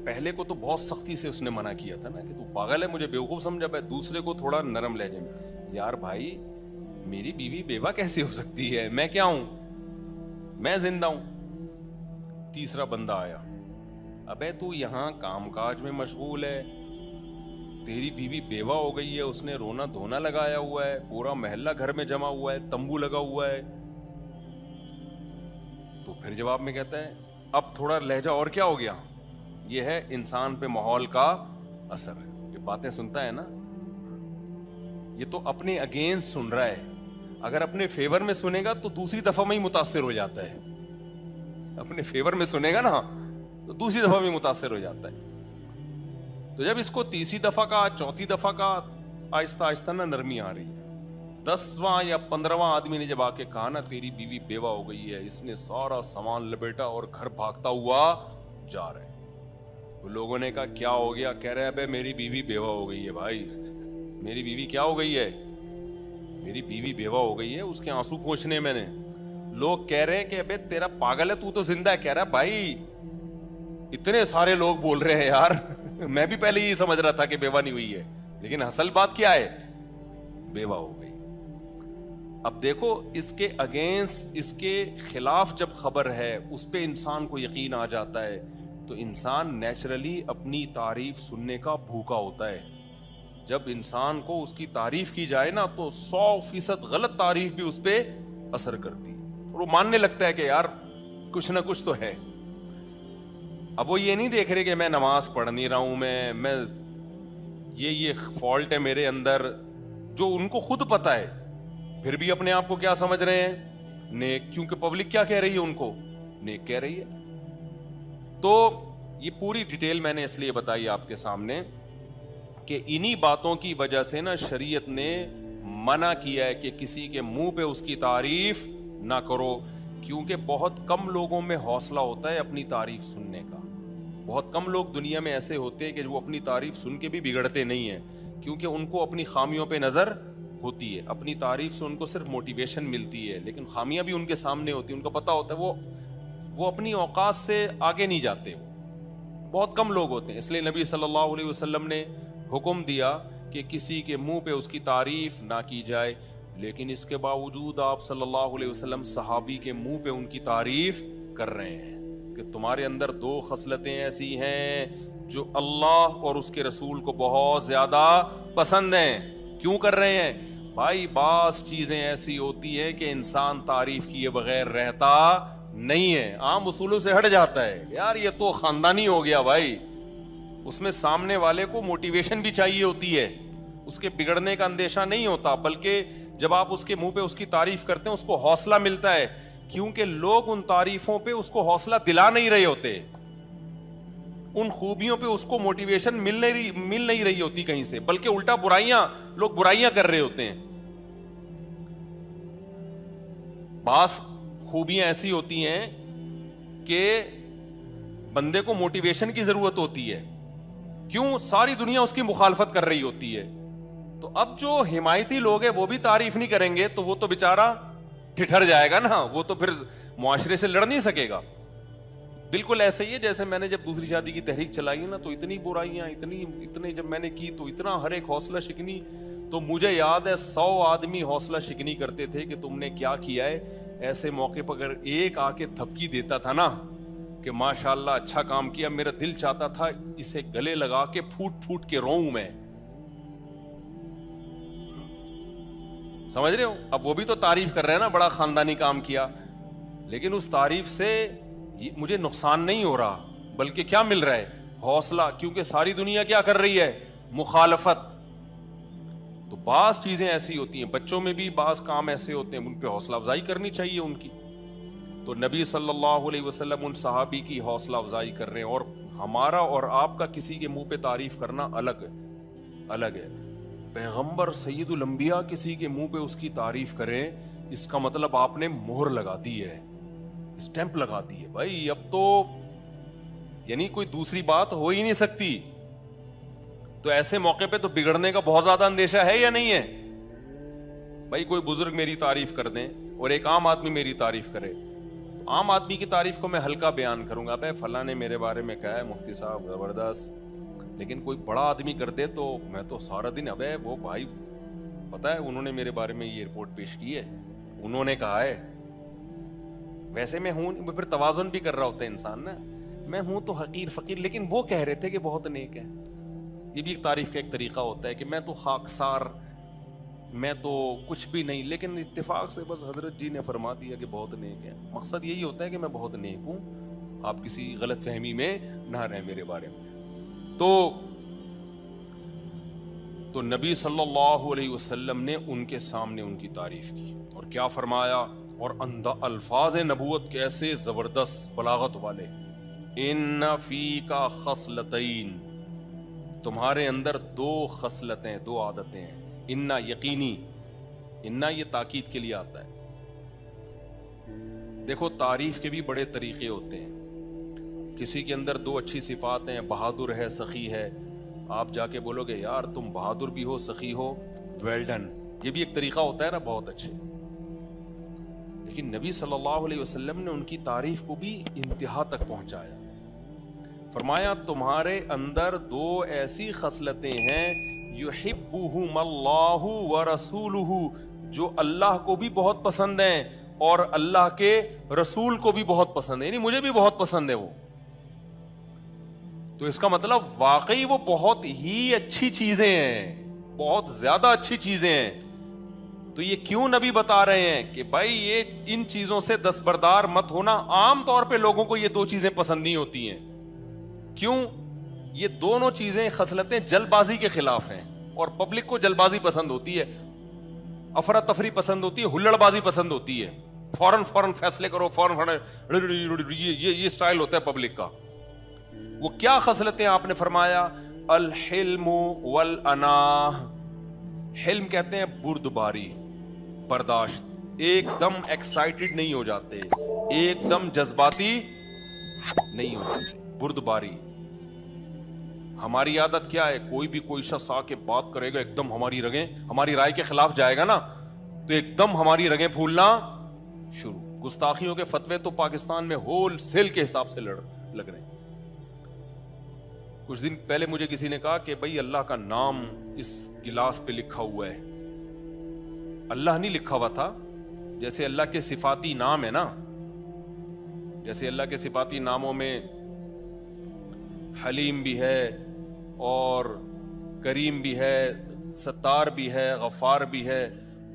پہلے کو تو بہت سختی سے اس نے منع کیا تھا نا کہ تو پاگل ہے, مجھے بیوقوف سمجھا. دوسرے کو تھوڑا نرم لہجے میں, یار بھائی میری بیوی بیوہ کیسے ہو سکتی ہے, میں کیا ہوں, میں زندہ ہوں. تیسرا بندہ آیا, ابے تو یہاں کام کاج میں مشغول ہے, تیری بیوی بیوہ ہو گئی ہے, اس نے رونا دھونا لگایا ہوا ہے, پورا محلہ گھر میں جمع ہوا ہے, تمبو لگا ہوا ہے. تو پھر جواب میں کہتا ہے اب تھوڑا لہجہ اور کیا ہو گیا, یہ ہے انسان پہ ماحول کا اثر ہے. یہ باتیں سنتا ہے نا, یہ تو اپنے اگینسٹ سن رہا ہے. اگر اپنے فیور میں سنے گا تو دوسری دفعہ میں ہی متاثر ہو جاتا ہے, اپنے فیور میں سنے گا نا تو دوسری دفعہ میں متاثر ہو جاتا ہے. تو جب اس کو تیسری دفعہ کا, چوتھی دفعہ کا, آہستہ آہستہ نا نرمی آ رہی ہے. 10واں یا 15واں آدمی نے جب آ کے کہا نا تیری بیوی بیوہ ہو گئی ہے, اس نے سارا سامان لپیٹا اور گھر بھاگتا ہوا جا رہا ہے. وہ لوگوں نے کہا کیا ہو گیا؟ کہہ رہے ابے میری بیوی بیوہ ہو گئی ہے. بھائی میری بیوی کیا ہو گئی ہے؟ میری بیوی بیوہ ہو گئی ہے. اس کے آنسو پوچھنے میں نے. لوگ کہہ رہے ہیں کہ ابے تیرا پاگل ہے, تو زندہ ہے. کہہ رہا بھائی اتنے سارے لوگ بول رہے ہیں یار, میں بھی پہلے یہ سمجھ رہا تھا کہ بیوہ نہیں ہوئی ہے, لیکن اصل بات کیا ہے, بیوہ ہو گئی. اب دیکھو اس کے اگینسٹ, اس کے خلاف جب خبر ہے اس پہ انسان کو یقین آ جاتا ہے, تو انسان نیچرلی اپنی تعریف سننے کا بھوکا ہوتا ہے. جب انسان کو اس کی تعریف کی جائے نا تو 100% غلط تعریف بھی اس پہ اثر کرتی ہے, اور وہ ماننے لگتا ہے کہ یار کچھ نہ کچھ تو ہے. اب وہ یہ نہیں دیکھ رہے کہ میں نماز پڑھ نہیں رہا ہوں, میں یہ فالٹ ہے میرے اندر, جو ان کو خود پتا ہے, پھر بھی اپنے آپ کو کیا سمجھ رہے ہیں, نیک. کیونکہ پبلک کیا کہہ رہی ہے, ان کو نیک کہہ رہی ہے. تو یہ پوری ڈیٹیل میں نے اس لیے بتائی آپ کے سامنے کہ انہی باتوں کی وجہ سے نا شریعت نے منع کیا ہے کہ کسی کے منہ پہ اس کی تعریف نہ کرو, کیونکہ بہت کم لوگوں میں حوصلہ ہوتا ہے اپنی تعریف سننے کا. بہت کم لوگ دنیا میں ایسے ہوتے ہیں کہ وہ اپنی تعریف سن کے بھی بگڑتے نہیں ہیں, کیونکہ ان کو اپنی خامیوں پہ نظر ہوتی ہے. اپنی تعریف سے ان کو صرف موٹیویشن ملتی ہے, لیکن خامیاں بھی ان کے سامنے ہوتی ہیں, ان کو پتا ہوتا ہے وہ اپنی اوقات سے آگے نہیں جاتے. بہت کم لوگ ہوتے ہیں. اس لیے نبی صلی اللہ علیہ وسلم نے حکم دیا کہ کسی کے منہ پہ اس کی تعریف نہ کی جائے. لیکن اس کے باوجود آپ صلی اللہ علیہ وسلم صحابی کے منہ پہ ان کی تعریف کر رہے ہیں کہ تمہارے اندر 2 خصلتیں ایسی ہیں جو اللہ اور اس کے رسول کو بہت زیادہ پسند ہیں. کیوں کر رہے ہیں بھائی؟ بعض چیزیں ایسی ہوتی ہیں کہ انسان تعریف کیے بغیر رہتا نہیں ہے, عام اصولوں سے ہٹ جاتا ہے. یار یہ تو خاندانی ہو گیا بھائی, اس میں سامنے والے کو موٹیویشن بھی چاہیے ہوتی ہے, اس کے بگڑنے کا اندیشہ نہیں ہوتا, بلکہ جب آپ اس کے منہ پہ اس کی تعریف کرتے ہیں اس کو حوصلہ ملتا ہے, کیونکہ لوگ ان تعریفوں پہ اس کو حوصلہ دلا نہیں رہے ہوتے, ان خوبیوں پہ اس کو موٹیویشن مل نہیں رہی ہوتی کہیں سے, بلکہ الٹا لوگ برائیاں کر رہے ہوتے ہیں. بعض خوبیاں ایسی ہوتی ہیں کہ بندے کو موٹیویشن کی ضرورت ہوتی ہے, کیوں؟ ساری دنیا اس کی مخالفت کر رہی ہوتی ہے. تو اب جو حمایتی لوگ ہیں وہ بھی تعریف نہیں کریں گے تو وہ تو بےچارہ ٹھٹر جائے گا نا, وہ تو پھر معاشرے سے لڑ نہیں سکے گا. بالکل ایسے ہی ہے جیسے میں نے جب دوسری شادی کی تحریک چلائی نا تو اتنی برائیاں اتنے جب میں نے کی تو اتنا ہر ایک حوصلہ شکنی, تو مجھے یاد ہے 100 آدمی حوصلہ شکنی کرتے تھے کہ تم نے کیا کیا ہے. ایسے موقع پر اگر ایک آ کے تھپکی دیتا تھا نا کہ ماشاءاللہ اچھا کام کیا, میرا دل چاہتا تھا اسے گلے لگا کے پھوٹ کے روؤں میں. سمجھ رہے ہو؟ اب وہ بھی تو تعریف کر رہے ہیں نا, بڑا خاندانی کام کیا, لیکن اس تعریف سے مجھے نقصان نہیں ہو رہا بلکہ کیا مل رہا ہے؟ حوصلہ, کیونکہ ساری دنیا کیا کر رہی ہے؟ مخالفت. تو بعض چیزیں ایسی ہوتی ہیں, بچوں میں بھی بعض کام ایسے ہوتے ہیں ان پہ حوصلہ افزائی کرنی چاہیے ان کی. تو نبی صلی اللہ علیہ وسلم ان صحابی کی حوصلہ افزائی کر رہے ہیں, اور ہمارا اور آپ کا کسی کے منہ پہ تعریف کرنا الگ ہے. پیغمبر سید الانبیاء کسی کے منہ پہ اس کی تعریف کریں, اس کا مطلب آپ نے مہر لگا دی ہے, اسٹیمپ لگا دی ہے بھائی. اب تو یعنی کوئی دوسری بات ہو ہی نہیں سکتی. تو ایسے موقع پہ تو بگڑنے کا بہت زیادہ اندیشہ ہے یا نہیں ہے بھائی؟ کوئی بزرگ میری تعریف کر دیں اور ایک عام آدمی میری تعریف کرے, عام آدمی کی تعریف کو میں ہلکا بیان کروں گا, بھائی فلاں نے میرے بارے میں کہا ہے مفتی صاحب زبردست, لیکن کوئی بڑا آدمی کر دے تو میں تو سارا دن, ابے وہ بھائی پتا ہے انہوں نے میرے بارے میں یہ رپورٹ پیش کی ہے, انہوں نے کہا ہے, ویسے میں ہوں, پھر توازن بھی کر رہا ہوتا ہے انسان نا, میں ہوں تو حقیر فقیر, لیکن وہ کہہ رہے تھے کہ بہت نیک ہے. یہ بھی ایک تعریف کا ایک طریقہ ہوتا ہے کہ میں تو خاکسار, میں تو کچھ بھی نہیں, لیکن اتفاق سے بس حضرت جی نے فرما دیا کہ بہت نیک ہے. مقصد یہی ہوتا ہے کہ میں بہت نیک ہوں, آپ کسی غلط فہمی میں نہ رہیں میرے بارے میں. تو نبی صلی اللہ علیہ وسلم نے ان کے سامنے ان کی تعریف کی, اور کیا فرمایا, اور الفاظ نبوت کیسے زبردست بلاغت والے. ان فیک خصلتین, تمہارے اندر 2 خصلتیں, 2 عادتیں ہیں. انا یقینی, انا یہ تاکید کے لیے آتا ہے. دیکھو تعریف کے بھی بڑے طریقے ہوتے ہیں. کسی کے اندر 2 اچھی صفات ہیں, بہادر ہے, سخی ہے, آپ جا کے بولو گے یار تم بہادر بھی ہو, سخی ہو, ویل ڈن, یہ بھی ایک طریقہ ہوتا ہے نا, بہت اچھے. لیکن نبی صلی اللہ علیہ وسلم نے ان کی تعریف کو بھی انتہا تک پہنچایا. فرمایا تمہارے اندر 2 ایسی خصلتیں ہیں, یحبہم اللہ ورسولہ, جو اللہ کو بھی بہت پسند ہیں اور اللہ کے رسول کو بھی بہت پسند ہے, یعنی مجھے بھی بہت پسند ہے وہ. تو اس کا مطلب واقعی وہ بہت ہی اچھی چیزیں ہیں, بہت زیادہ اچھی چیزیں ہیں. تو یہ کیوں نبی بتا رہے ہیں کہ بھائی یہ ان چیزوں سے دستبردار مت ہونا. عام طور پہ لوگوں کو یہ 2 چیزیں پسند نہیں ہوتی ہیں. کیوں؟ یہ دونوں چیزیں, خصلتیں جلد بازی کے خلاف ہیں, اور پبلک کو جلد بازی پسند ہوتی ہے, افراتفری پسند ہوتی ہے, ہلڑ بازی پسند ہوتی ہے, فوراً فیصلے کرو, فوراً, یہ سٹائل ہوتا ہے پبلک کا. وہ کیا خصلتیں آپ نے فرمایا؟ الحلم والاناہ. حلم کہتے ہیں بردباری, برداشت, ایک دم ایکسائٹڈ نہیں ہو جاتے, ایک دم جذباتی نہیں ہو جاتے, بردباری. ہماری عادت کیا ہے, کوئی شخص آ کے بات کرے گا, ایک دم ہماری رگیں, ہماری رائے کے خلاف جائے گا نا تو ایک دم ہماری رگیں پھولنا شروع. گستاخیوں کے فتوے تو پاکستان میں ہول سیل کے حساب سے لگ رہے ہیں. کچھ دن پہلے مجھے کسی نے کہا کہ بھائی اللہ کا نام اس گلاس پہ لکھا ہوا ہے, اللہ نہیں لکھا ہوا تھا. جیسے اللہ کے صفاتی نام ہے نا, جیسے اللہ کے صفاتی ناموں میں حلیم بھی ہے اور کریم بھی ہے, ستار بھی ہے, غفار بھی ہے.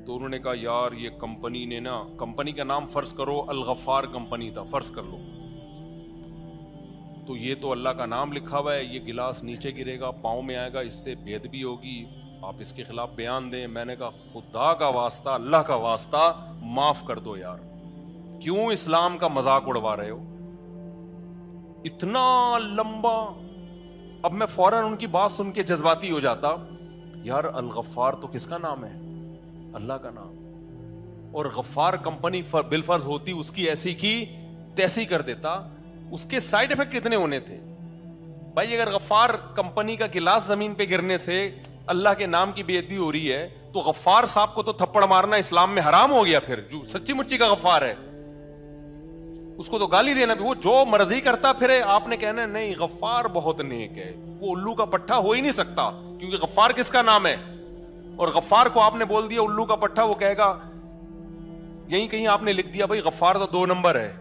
تو انہوں نے کہا یار یہ کمپنی نے نا, کمپنی کا نام فرض کرو الغفار کمپنی تھا, فرض کر لو, تو یہ تو اللہ کا نام لکھا ہوا ہے, یہ گلاس نیچے گرے گا, پاؤں میں آئے گا, اس سے بے ادبی ہوگی, آپ اس کے خلاف بیان دیں. میں نے کہا خدا کا واسطہ, اللہ کا واسطہ معاف کر دو یار, کیوں اسلام کا مذاق اڑوا رہے ہو اتنا لمبا. اب میں فوراً ان کی بات سن کے جذباتی ہو جاتا, یار الغفار تو کس کا نام ہے؟ اللہ کا نام. اور غفار کمپنی بالفرض ہوتی اس کی ایسی کی تیسی کر دیتا. اس کے سائیڈ افیکٹ کتنے ہونے تھے بھائی. اگر غفار کمپنی کا گلاس زمین پہ گرنے سے اللہ کے نام کی بے ادبی ہو رہی ہے, تو غفار صاحب کو تو تھپڑ مارنا اسلام میں حرام ہو گیا. پھر جو سچی مچی کا غفار ہے اس کو تو گالی دینا بھی, وہ جو مرضی کرتا پھرے, آپ نے کہنا نہیں غفار بہت نیک ہے, وہ الو کا پٹھا ہو ہی نہیں سکتا, کیونکہ غفار کس کا نام ہے. اور غفار کو آپ نے بول دیا الو کا پٹھا, وہ کہے گا یہیں کہیں آپ نے لکھ دیا بھائی غفار تو 2 نمبر ہے.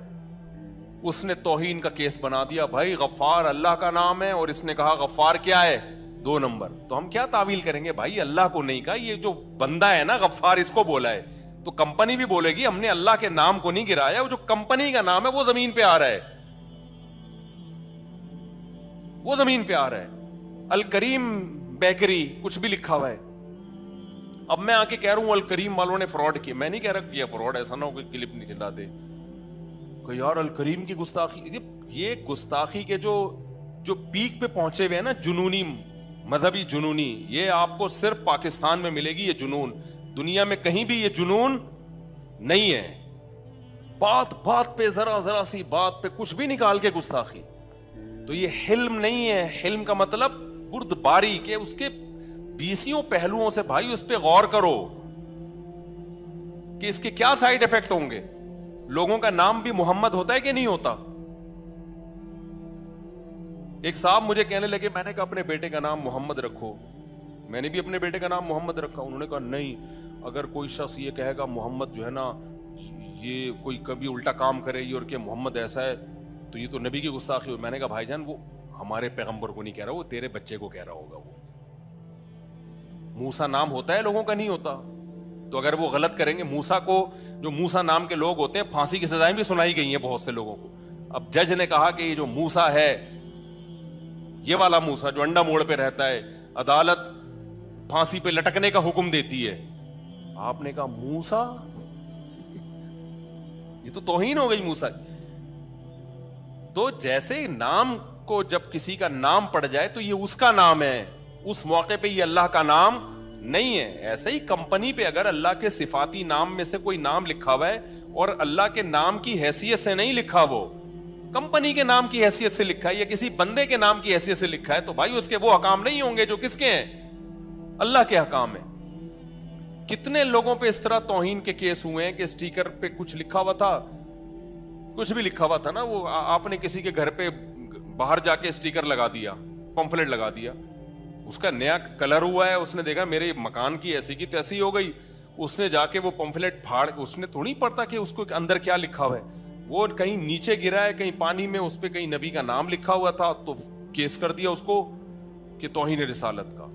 اس نے توہین کا کیس بنا دیا, بھائی غفار اللہ کا نام ہے اور اس نے کہا غفار کیا ہے 2 نمبر. تو ہم کیا تعویل کریں گے بھائی, اللہ کو نہیں کہا, یہ جو بندہ ہے نا غفار اس کو بولا ہے. تو کمپنی بھی بولے گی ہم نے اللہ کے نام کو نہیں گرایا, وہ جو کمپنی کا نام ہے وہ زمین پہ آ رہا ہے, وہ زمین پہ آ رہا ہے. الکریم بیکری کچھ بھی لکھا ہوا ہے. اب میں آ کے کہہ رہا ہوں الکریم والوں نے فراڈ کیا, میں نہیں کہہ رہا یہ فراڈ, ایسا نہ ہو کوئی کلپ نکلا دے کہ یار الکریم کی گستاخی. یہ گستاخی کے جو پیک پہ پہنچے ہوئے ہیں نا, جنونی مذہبی جنونی, یہ آپ کو صرف پاکستان میں ملے گی یہ جنون, دنیا میں کہیں بھی یہ جنون نہیں ہے. بات بات پہ, ذرا سی بات پہ کچھ بھی نکال کے گستاخی. تو یہ حلم نہیں ہے. حلم کا مطلب بردباری کے اس کے 20 پہلوؤں سے بھائی اس پہ غور کرو کہ اس کے کیا سائیڈ افیکٹ ہوں گے. لوگوں کا نام بھی محمد ہوتا ہے کہ نہیں ہوتا؟ ایک صاحب مجھے کہنے لگے, میں نے کہا اپنے بیٹے کا نام محمد رکھو. میں نے بھی اپنے بیٹے کا نام محمد رکھا. انہوں نے کہا نہیں, اگر کوئی شخص یہ کہے گا محمد جو ہے نا یہ کوئی کبھی الٹا کام کرے اور کہ محمد ایسا ہے تو یہ تو نبی کی گستاخی ہو. میں نے کہا بھائی جان وہ ہمارے پیغمبر کو نہیں کہہ رہا, وہ تیرے بچے کو کہہ رہا ہوگا. وہ موسیٰ نام ہوتا ہے, لوگوں کا نہیں ہوتا. تو اگر وہ غلط کریں گے, موسیٰ کو, جو موسیٰ نام کے لوگ ہوتے ہیں پھانسی کی سزائیں بھی سنائی گئی ہیں بہت سے لوگوں کو. اب جج نے کہا کہ یہ جو موسیٰ ہے, یہ والا موسیٰ جو انڈا موڑ پہ رہتا ہے, عدالت پھانسی پہ لٹکنے کا حکم دیتی ہے. آپ نے کہا موسیٰ, یہ تو توہین ہو گئی موسیٰ. تو جیسے نام کو جب کسی کا نام پڑ جائے تو یہ اس کا نام ہے, اس موقع پہ یہ اللہ کا نام نہیں ہے. ایسے ہی کمپنی پہ اگر اللہ کے صفاتی نام میں سے کوئی نام لکھا ہوا ہے اور اللہ کے نام کی حیثیت سے نہیں لکھا, وہ کمپنی کے نام کی حیثیت سے لکھا ہے یا کسی بندے کے نام کی حیثیت سے لکھا ہے, تو بھائی اس کے وہ حکام نہیں ہوں گے جو کس کے ہیں, اللہ کے حکام ہیں. کتنے لوگوں پہ اس طرح توہین کے کیس ہوئے ہیں کہ اسٹیکر پہ کچھ لکھا ہوا تھا, کچھ بھی لکھا ہوا تھا نا, وہ آپ نے کسی کے گھر پہ باہر جا کے اسٹیکر لگا دیا, پمفلٹ لگا دیا, اس کا نیا کلر ہوا ہے, اس نے دیکھا میرے مکان کی ایسی کی تیسی ہو گئی, اس نے جا کے وہ پمفلٹ پھاڑ, اس نے تھوڑی پڑھتا کہ اس کو اندر کیا لکھا ہوا ہے. وہ کہیں نیچے گرا ہے, کہیں پانی میں, اس پہ کہیں نبی کا نام لکھا ہوا تھا, تو کیس کر دیا اس کو کہ توہین رسالت کا.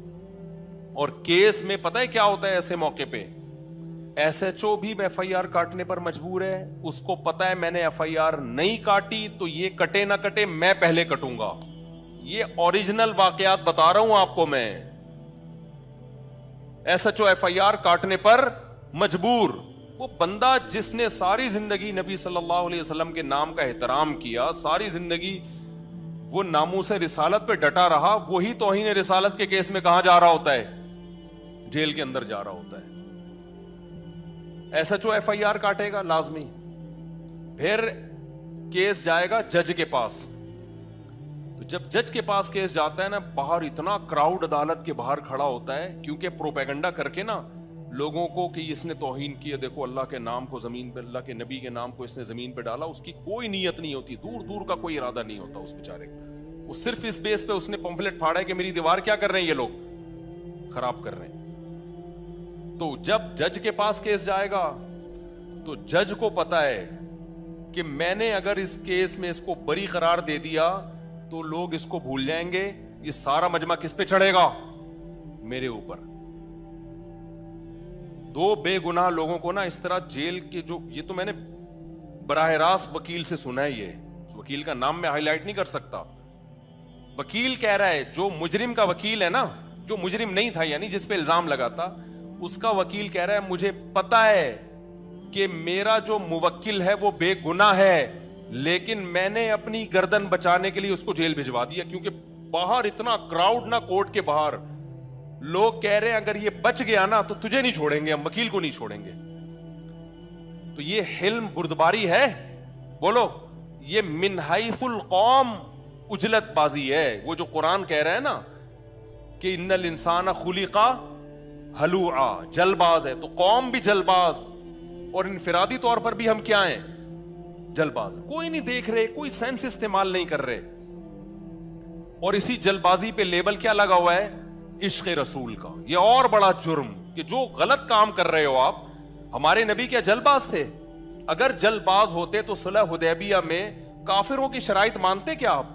اور کیس میں پتہ ہے کیا ہوتا ہے ایسے موقع پہ, ایس ایچ او بھی ایف آئی آر کاٹنے پر مجبور ہے. اس کو پتا ہے میں نے ایف آئی آر نہیں کاٹی تو یہ کٹے نہ کٹے میں پہلے کٹوں گا. یہ اوریجنل واقعات بتا رہا ہوں آپ کو میں. S H O F I R کاٹنے پر مجبور. وہ بندہ جس نے ساری زندگی نبی صلی اللہ علیہ وسلم کے نام کا احترام کیا, ساری زندگی وہ ناموس رسالت پہ ڈٹا رہا, وہی توہین رسالت کے کیس میں کہاں جا رہا ہوتا ہے, جیل کے اندر جا رہا ہوتا ہے. S H O F I R کاٹے گا لازمی, پھر کیس جائے گا جج کے پاس. تو جب جج کے پاس کیس جاتا ہے نا, باہر اتنا کراؤڈ عدالت کے باہر کھڑا ہوتا ہے, کیونکہ پروپیگنڈا کر کے نا لوگوں کو کہ اس نے توہین کیا, دیکھو اللہ کے نام کو زمین پہ, اللہ کے نبی کے نام کو اس نے زمین پہ ڈالا. اس کی کوئی نیت نہیں ہوتی, دور دور کا کوئی ارادہ نہیں ہوتا اس بیچارے کا. وہ صرف اس بیس پہ اس نے پمفلٹ پھاڑا ہے کہ میری دیوار کیا کر رہے ہیں, یہ لوگ خراب کر رہے ہیں. تو جب جج کے پاس کیس جائے گا تو جج کو پتا ہے کہ میں نے اگر اس کیس میں اس کو بری قرار دے دیا تو لوگ اس کو بھول جائیں گے, یہ سارا مجمع کس پہ چڑھے گا؟ میرے اوپر. دو بے گناہ لوگوں کو نا اس طرح جیل کے, جو یہ تو میں نے براہ راست وکیل سے سنا ہے, یہ وکیل کا نام میں ہائی لائٹ نہیں کر سکتا. وکیل کہہ رہا ہے, جو مجرم کا وکیل ہے نا, جو مجرم نہیں تھا یعنی جس پہ الزام لگا تھا, اس کا وکیل کہہ رہا ہے مجھے پتا ہے کہ میرا جو موکل ہے وہ بے گناہ ہے, لیکن میں نے اپنی گردن بچانے کے لیے اس کو جیل بھجوا دیا, کیونکہ باہر اتنا کراؤڈ نا, کورٹ کے باہر لوگ کہہ رہے ہیں اگر یہ بچ گیا نا تو تجھے نہیں چھوڑیں گے, ہم وکیل کو نہیں چھوڑیں گے. تو یہ حلم بردباری ہے؟ بولو, یہ من حیث القوم اجلت بازی ہے. وہ جو قرآن کہہ رہا ہے نا کہ ان الانسان خلق ہلوعا, جل باز ہے, تو قوم بھی جل باز, اور انفرادی طور پر بھی ہم کیا ہیں؟ جل باز. کوئی نہیں دیکھ رہے, کوئی سینس استعمال نہیں کر رہے, اور اسی جل بازی پہ لیبل کیا لگا ہوا ہے؟ عشق رسول کا. یہ اور بڑا جرم کہ جو غلط کام کر رہے ہو آپ. ہمارے نبی کیا جل باز تھے؟ اگر جل باز ہوتے تو صلح حدیبیہ میں کافروں کی شرائط مانتے کیا آپ؟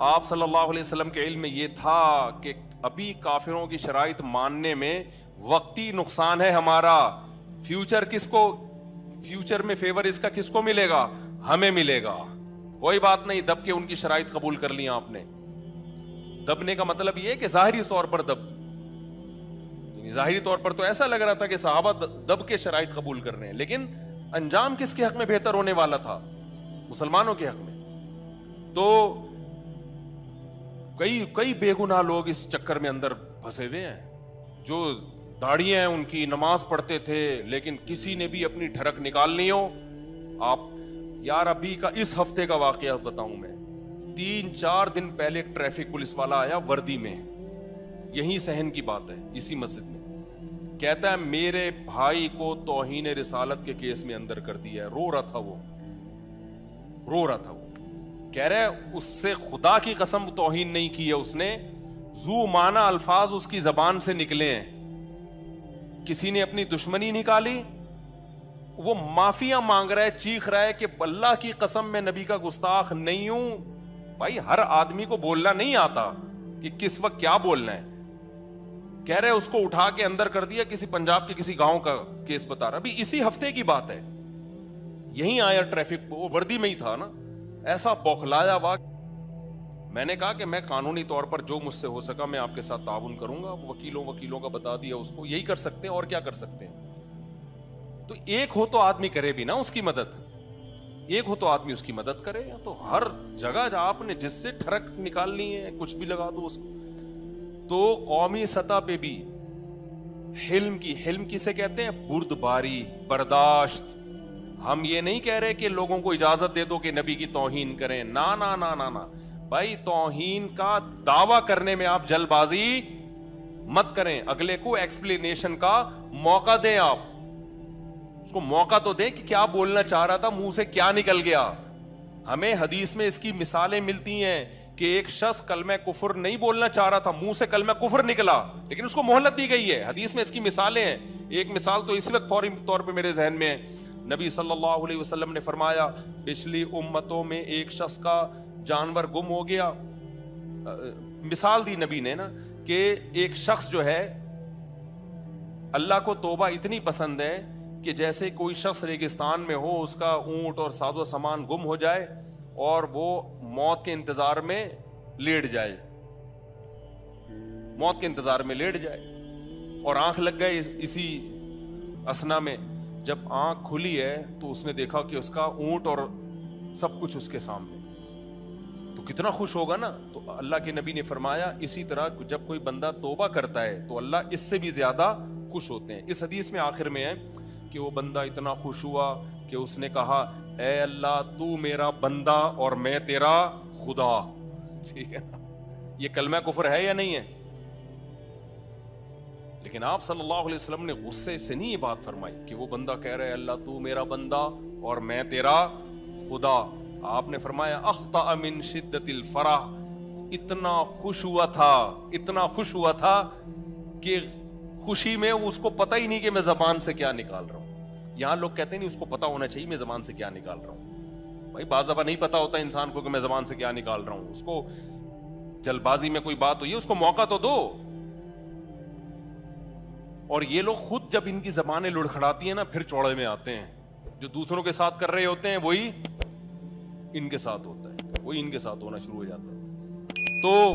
آپ صلی اللہ علیہ وسلم کے علم میں یہ تھا کہ ابھی کافروں کی شرائط ماننے میں وقتی نقصان ہے ہمارا, فیوچر کس کو, فیوچر میں فیور اس کا کس کو ملے گا؟ ہمیں ملے گا. کوئی بات نہیں, دب کے ان کی شرائط قبول کر لی آپ نے. دبنے کا مطلب یہ ہے کہ ظاہری طور پر دب, یعنی ظاہری طور پر تو ایسا لگ رہا تھا کہ صحابہ دب کے شرائط قبول کر رہے ہیں, لیکن انجام کس کے حق میں بہتر ہونے والا تھا؟ مسلمانوں کے حق میں. تو کئی بے گناہ لوگ اس چکر میں اندر پھنسے ہوئے ہیں, جو داڑیاں ہیں ان کی, نماز پڑھتے تھے, لیکن کسی نے بھی اپنی ڈھرک نکالنی ہو. آپ یار ابھی کا اس ہفتے کا واقعہ بتاؤں میں, 3-4 دن پہلے ایک ٹریفک پولیس والا آیا وردی میں, یہی صحن کی بات ہے, اسی مسجد میں, کہتا ہے میرے بھائی کو توہین رسالت کے کیس میں اندر کر دیا ہے. رو رہا تھا وہ, کہہ رہے اس سے خدا کی قسم توہین نہیں کی ہے اس نے, ذو معنی الفاظ اس کی زبان سے نکلے ہیں, کسی نے اپنی دشمنی نکالی, وہ معافیاں مانگ رہا ہے, چیخ رہا ہے کہ اللہ کی قسم میں نبی کا گستاخ نہیں ہوں. بھائی ہر آدمی کو بولنا نہیں آتا کہ کس وقت کیا بولنا ہے. کہہ رہے اس کو اٹھا کے اندر کر دیا, کسی پنجاب کے کسی گاؤں کا کیس بتا رہا, ابھی اسی ہفتے کی بات ہے. یہیں آیا ٹریفک, وہ وردی میں ہی تھا نا, ایسا بوکھلایا ہوا. میں نے کہا کہ میں قانونی طور پر جو مجھ سے ہو سکا میں آپ کے ساتھ تعاون کروں گا. وکیلوں کا بتا دیا اس کو, یہی کر سکتے ہیں اور کیا کر سکتے ہیں. تو ایک ہو تو آدمی کرے بھی نا اس کی مدد, ایک ہو تو آدمی اس کی مدد کرے. تو ہر جگہ آپ نے جس سے ٹھڑک نکالنی ہے کچھ بھی لگا دو اس کو. تو قومی سطح پہ بھی حلم کسے کہتے ہیں؟ بردباری, برداشت. ہم یہ نہیں کہہ رہے کہ لوگوں کو اجازت دے دو کہ نبی کی توہین کریں, نا نا نا نا نا بھائی, توہین کا دعویٰ کرنے میں آپ جلد بازی مت کریں. اگلے کو ایکسپلینیشن کا موقع دیں, آپ اس کو موقع تو دیں کہ کیا بولنا چاہ رہا تھا, منہ سے کیا نکل گیا. ہمیں حدیث میں اس کی مثالیں ملتی ہیں کہ ایک شخص کلمہ کفر نہیں بولنا چاہ رہا تھا, منہ سے کلمہ کفر نکلا, لیکن اس کو مہلت دی گئی ہے. حدیث میں اس کی مثالیں ہیں. ایک مثال تو اس وقت فوری طور پہ میرے ذہن میں ہے. نبی صلی اللہ علیہ وسلم نے فرمایا پچھلی امتوں میں ایک شخص کا جانور گم ہو گیا. مثال دی نبی نے نا کہ ایک شخص جو ہے, اللہ کو توبہ اتنی پسند ہے کہ جیسے کوئی شخص ریگستان میں ہو, اس کا اونٹ اور ساز و سامان گم ہو جائے اور وہ موت کے انتظار میں لیٹ جائے, موت کے انتظار میں لیٹ جائے, اور آنکھ لگ گئے اسی اسنا میں. جب آنکھ کھلی ہے تو اس نے دیکھا کہ اس کا اونٹ اور سب کچھ اس کے سامنے, تو کتنا خوش ہوگا نا. تو اللہ کے نبی نے فرمایا اسی طرح جب کوئی بندہ توبہ کرتا ہے تو اللہ اس سے بھی زیادہ خوش ہوتے ہیں. اس حدیث میں آخر میں ہے کہ وہ بندہ اتنا خوش ہوا کہ اس نے کہا اے اللہ تو میرا بندہ اور میں تیرا خدا. ٹھیک ہے, یہ کلمہ کفر ہے یا نہیں ہے؟ لیکن آپ صلی اللہ علیہ وسلم نے غصے سے نہیں یہ بات فرمائی کہ وہ بندہ کہہ رہا ہے اللہ تو میرا بندہ اور میں تیرا خدا. آپ نے فرمایا اخطأ من شدت الفرح, اتنا خوش ہوا تھا کہ خوشی میں اس کو پتہ ہی نہیں کہ میں زبان سے کیا نکال رہا ہوں. یہاں لوگ کہتے ہیں نہیں اس کو پتا ہونا چاہیے میں زبان سے کیا نکال رہا ہوں. بھائی بعض دفعہ نہیں پتا ہوتا انسان کو کہ میں زبان سے کیا نکال رہا ہوں. اس کو جلد بازی میں کوئی بات ہوئی ہے اس کو موقع تو دو. اور یہ لوگ خود جب ان کی زبانیں لڑکھڑاتی ہیں نا پھر چوڑے میں آتے ہیں. جو دوسروں کے ساتھ کر رہے ہوتے ہیں وہی ان کے ساتھ ہوتا ہے, وہی ان کے ساتھ ہونا شروع ہو جاتا ہے. تو